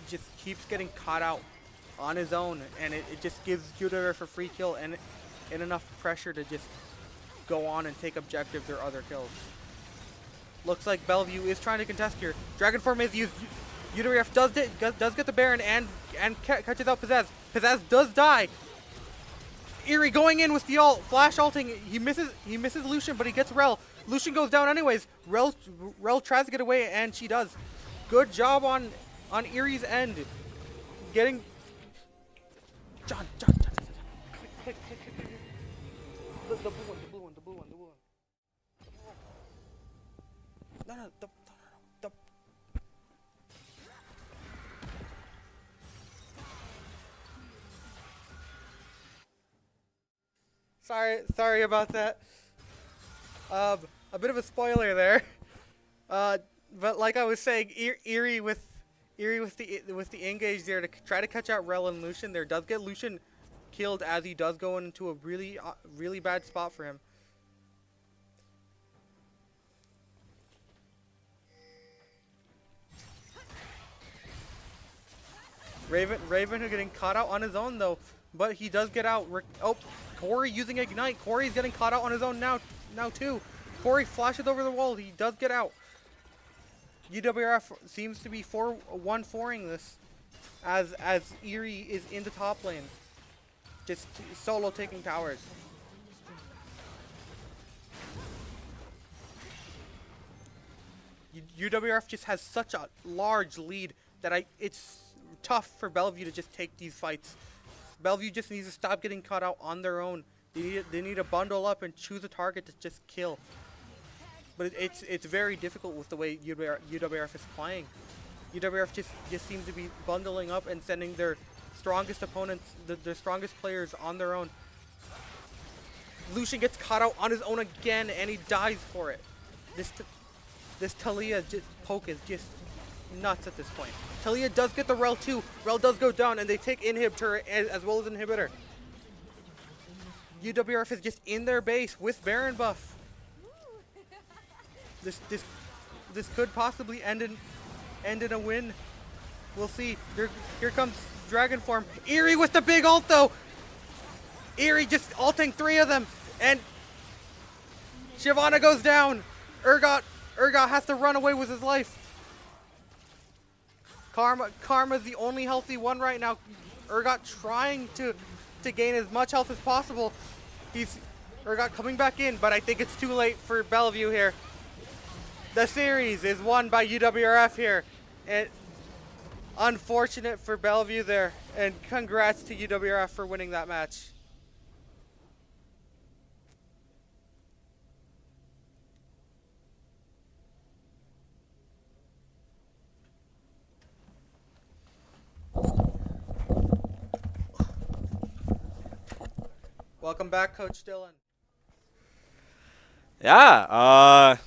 just keeps getting caught out on his own, and it just gives UWRF a free kill and enough pressure to just go on and take objectives or other kills. Looks like Bellevue is trying to contest here. Dragon Form is used. UWRF does get the Baron and catches out Pizzazz. Pizzazz does die. Eerie going in with the ult, flash ulting. He misses Lucian, but he gets Rel. Lucian goes down anyways. Rel tries to get away, and she does. Good job on Erie's end. Getting... John. Click. The blue one. No, the... Sorry about that. A bit of a spoiler there. But like I was saying, Erie with the engage there to try to catch out Rel and Lucian. There does get Lucian killed as he does go into a really bad spot for him. Raven who getting caught out on his own though, but he does get out. Oh, Corey using Ignite. Corey's getting caught out on his own now too. Corey flashes over the wall. He does get out. UWRF seems to be 4-1-4ing this as Erie is in the top lane. Just solo taking towers. UWRF just has such a large lead that it's tough for Bellevue to just take these fights. Bellevue just needs to stop getting caught out on their own. They need to bundle up and choose a target to just kill. But it's very difficult with the way UWRF is playing. UWRF just seems to be bundling up and sending their strongest opponents, their strongest players on their own. Lucian gets caught out on his own again, and he dies for it. This Talia poke is just nuts at this point. Talia does get the Rel too. Rel does go down, and they take inhibitor as well as inhibitor. UWRF is just in their base with Baron buff. This could possibly end in a win. We'll see. Here comes Dragon Form. Erie with the big ult though. Erie just ulting 3 of them, and Shyvana goes down. Urgot has to run away with his life. Karma's the only healthy one right now. Urgot trying to gain as much health as possible. Urgot coming back in, but I think it's too late for Bellevue here. The series is won by UWRF here. And unfortunate for Bellevue there. And congrats to UWRF for winning that match. Welcome back, Coach Dillon. Yeah,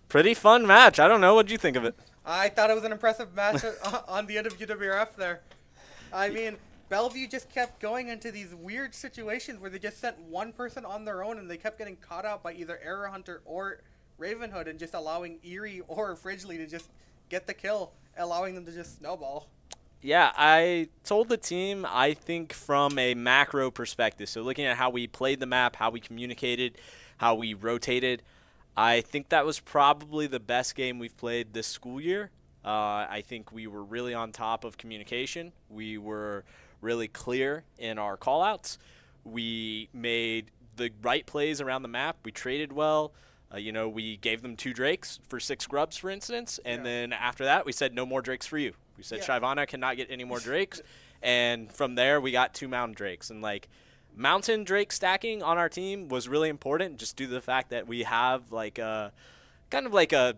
pretty fun match. I don't know. What'd you think of it? I thought it was an impressive match on the end of UWRF there. I mean, Bellevue just kept going into these weird situations where they just sent one person on their own and they kept getting caught out by either Error Hunter or Ravenhood and just allowing Erie or Fridgley to just get the kill, allowing them to just snowball. Yeah, I told the team, I think from a macro perspective, so looking at how we played the map, how we communicated, how we rotated, I think that was probably the best game we've played this school year. I think we were really on top of communication. We were really clear in our callouts. We made the right plays around the map. We traded well. We gave them 2 Drakes for 6 Grubs, for instance, and then after that, we said no more Drakes for you. We said Shyvana cannot get any more Drakes, and from there, we got 2 Mountain Drakes. And, Mountain Drake stacking on our team was really important just due to the fact that we have, kind of like a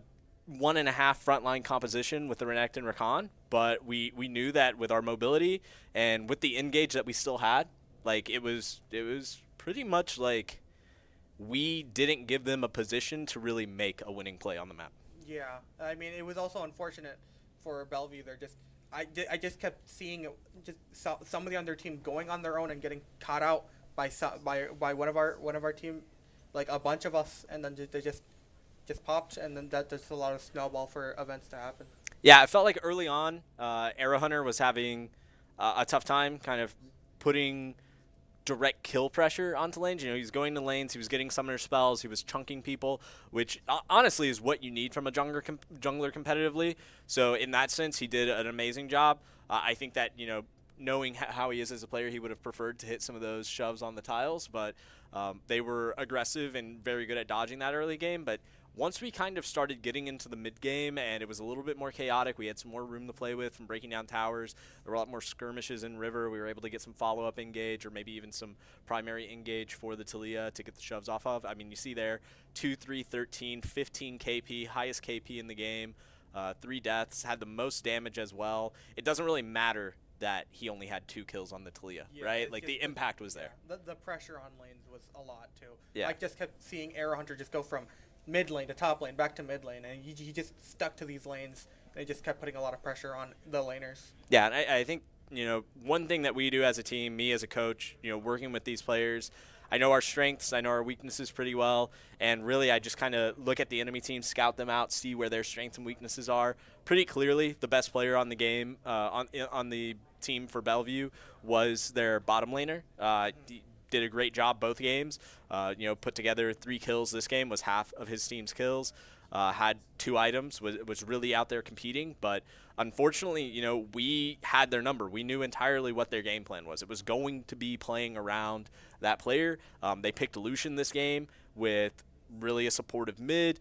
1.5 frontline composition with the Renekton and Rakan, but we knew that with our mobility and with the engage that we still had, it was pretty much like we didn't give them a position to really make a winning play on the map. Yeah, I mean, it was also unfortunate for Bellevue. I just kept seeing somebody on their team going on their own and getting caught out by one of our team, a bunch of us, and then they just popped, and then that just a lot of snowball for events to happen. Yeah, it felt like early on, Arrow Hunter was having a tough time kind of putting direct kill pressure onto lanes. He was going to lanes, he was getting summoner spells, he was chunking people, which honestly is what you need from a jungler competitively. So in that sense, he did an amazing job. I think that, knowing how he is as a player, he would have preferred to hit some of those shoves on the tiles, but they were aggressive and very good at dodging that early game. But once we kind of started getting into the mid game and it was a little bit more chaotic, we had some more room to play with from breaking down towers. There were a lot more skirmishes in River. We were able to get some follow-up engage or maybe even some primary engage for the Talia to get the shoves off of. I mean, you see there 2, 3, 13, 15 KP, highest KP in the game, 3 deaths, had the most damage as well. It doesn't really matter that he only had 2 kills on the Talia, right? Like, the impact was there. The pressure on lanes was a lot, too. Yeah. I just kept seeing Arrow Hunter just go from mid lane to top lane, back to mid lane, and he just stuck to these lanes, and he just kept putting a lot of pressure on the laners. Yeah, and I think, one thing that we do as a team, me as a coach, working with these players, I know our strengths, I know our weaknesses pretty well, and really I just kind of look at the enemy team, scout them out, see where their strengths and weaknesses are. Pretty clearly, the best player on the game, on the team for Bellevue was their bottom laner. Did a great job both games. Put together 3 kills this game, was half of his team's kills. Had 2 items, was really out there competing. But unfortunately, we had their number. We knew entirely what their game plan was. It was going to be playing around that player. They picked Lucian this game with really a supportive mid.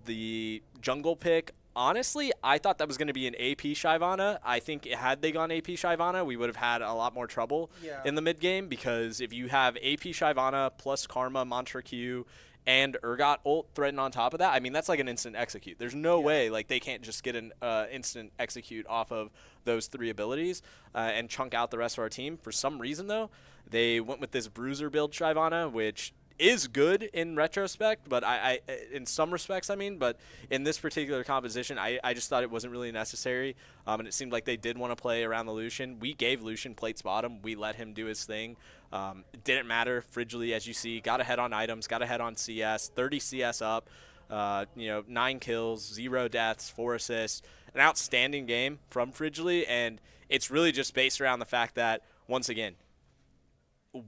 The jungle pick, honestly, I thought that was going to be an AP Shyvana. I think had they gone AP Shyvana, we would have had a lot more trouble in the mid game, because if you have AP Shyvana plus Karma, Mantra Q, and Urgot ult threatened on top of that, I mean, that's like an instant execute. There's no way like they can't just get an instant execute off of those 3 abilities and chunk out the rest of our team. For some reason, though, they went with this Bruiser build Shyvana, which is good in retrospect, but I in some respects, but in this particular composition, I just thought it wasn't really necessary, and it seemed like they did want to play around the Lucian. We gave Lucian plates bottom. We let him do his thing. It didn't matter. Frigidly, as you see, got ahead on items, got ahead on CS, 30 CS up, 9 kills, 0 deaths, 4 assists. An outstanding game from Frigidly, and it's really just based around the fact that, once again,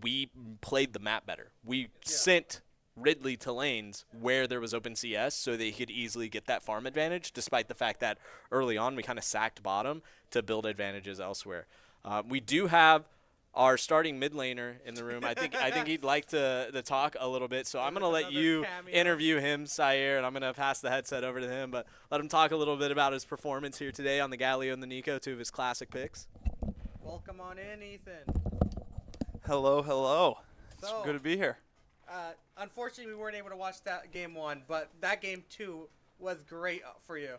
we played the map better. We sent Ridley to lanes where there was open CS so they could easily get that farm advantage, despite the fact that early on we kind of sacked bottom to build advantages elsewhere. We do have our starting mid laner in the room. I think he'd like to talk a little bit, so I'm going to let you interview him, Sire, and I'm going to pass the headset over to him, but let him talk a little bit about his performance here today on the Galio and the NECC, 2 of his classic picks. Welcome on in, Ethan. Hello, hello. So, It's good to be here. Unfortunately, we weren't able to watch that game 1, but that game 2 was great for you.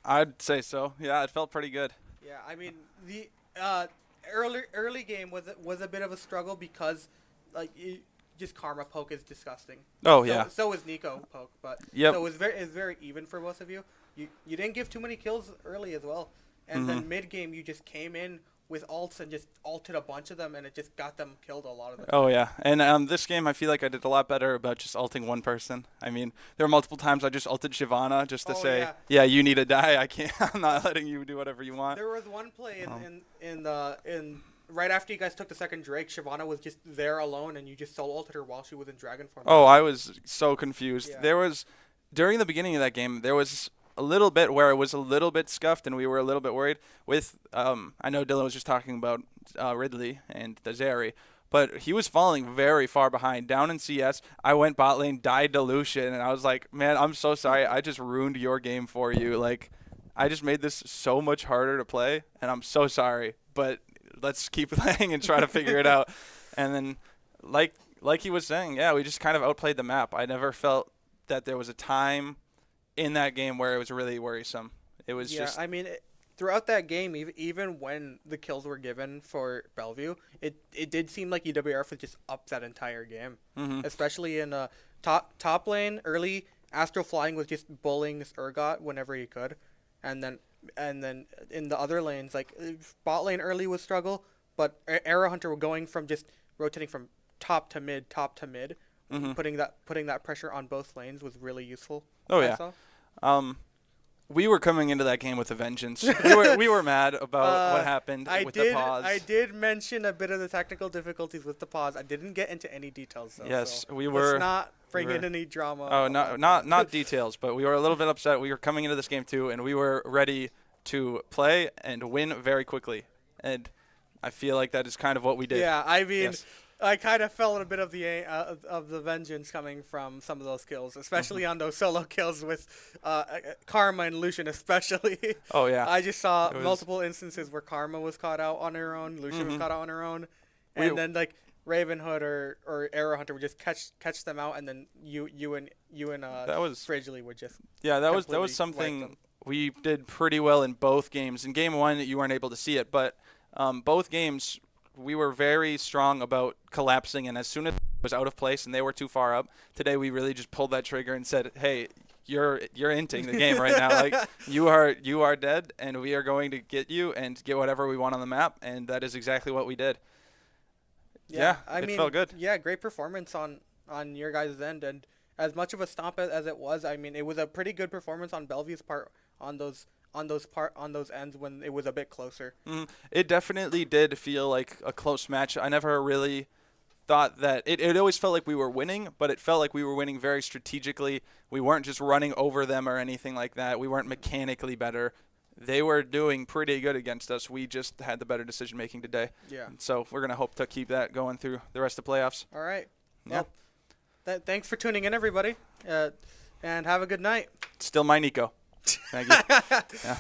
I'd say so. Yeah, it felt pretty good. Yeah, I mean, the early game was a bit of a struggle because, like, just Karma poke is disgusting. Oh, yeah. So is Nico poke, but Yep. so it was very even for both of you. You didn't give too many kills early as well, and then mid game you just came in with ults and just ulted a bunch of them, and it just got them killed a lot of them. Oh, yeah. And this game, I feel like I did a lot better about just ulting one person. I mean, there were multiple times I just ulted Shyvana just to say, yeah, you need to die. I can't. I'm not letting you do whatever you want. There was one play in right after you guys took the second Drake, Shyvana was just there alone, and you just solo ulted her while she was in Dragon form. Oh, I was so confused. Yeah. There was, during the beginning of that game, there was a little bit where it was a little bit scuffed, and we were a little bit worried with, I know Dylan was just talking about Ridley and the Zeri, but he was falling very far behind. Down in CS, I went bot lane, died to Lucian, and I was like, man, I'm so sorry. I just ruined your game for you. Like, I just made this so much harder to play, and I'm so sorry. But let's keep playing and try to figure it out. And then, like he was saying, yeah, we just kind of outplayed the map. I never felt that there was a time in that game where it was really worrisome. It was just... I mean, throughout that game, even when the kills were given for Bellevue, it did seem like UWRF was just up that entire game. Especially in top lane, early, Astro Flying was just bullying Urgot whenever he could. And then in the other lanes, like bot lane early was struggle, but Arrow Hunter were going from just rotating from top to mid. Putting that pressure on both lanes was really useful. Oh, yeah. We were coming into that game with a vengeance. we were mad about what happened the pause. I did mention a bit of the technical difficulties with the pause. I didn't get into any details, though. Yes, so we were. Let's not bring in any drama. Oh, not details, but we were a little bit upset. We were coming into this game, too, and we were ready to play and win very quickly. And I feel like that is kind of what we did. Yeah, I mean, Yes. I kind of felt a bit of the vengeance coming from some of those kills, especially Mm-hmm. on those solo kills with Karma and Lucian, especially. Oh, yeah. I just saw It was- multiple instances where Karma was caught out on her own, Lucian was caught out on her own, We- and then like Ravenhood or Arrow Hunter would just catch them out, and then you and That was- Frigidly would just Yeah, that was completely wipe something them. we did pretty well in both games. In game 1, you weren't able to see it, but both games we were very strong about collapsing, and as soon as it was out of place and they were too far up, today we really just pulled that trigger and said, "Hey, you're inting the game right now. Like you are dead, and we are going to get you and get whatever we want on the map," and that is exactly what we did. Yeah, I it mean, felt good. Yeah, great performance on your guys' end, and as much of a stomp as it was, I mean, it was a pretty good performance on Bellevue's part on those ends when it was a bit closer. It definitely did feel like a close match. I never really thought that it always felt like we were winning, but it felt like we were winning very strategically. We weren't just running over them or anything like that. We weren't mechanically better. They were doing pretty good against us. We just had the better decision making today. Yeah. So we're gonna hope to keep that going through the rest of the playoffs. All right. Yeah. Well, thanks for tuning in, everybody, and have a good night. Still my Nico. Thank you. Yeah.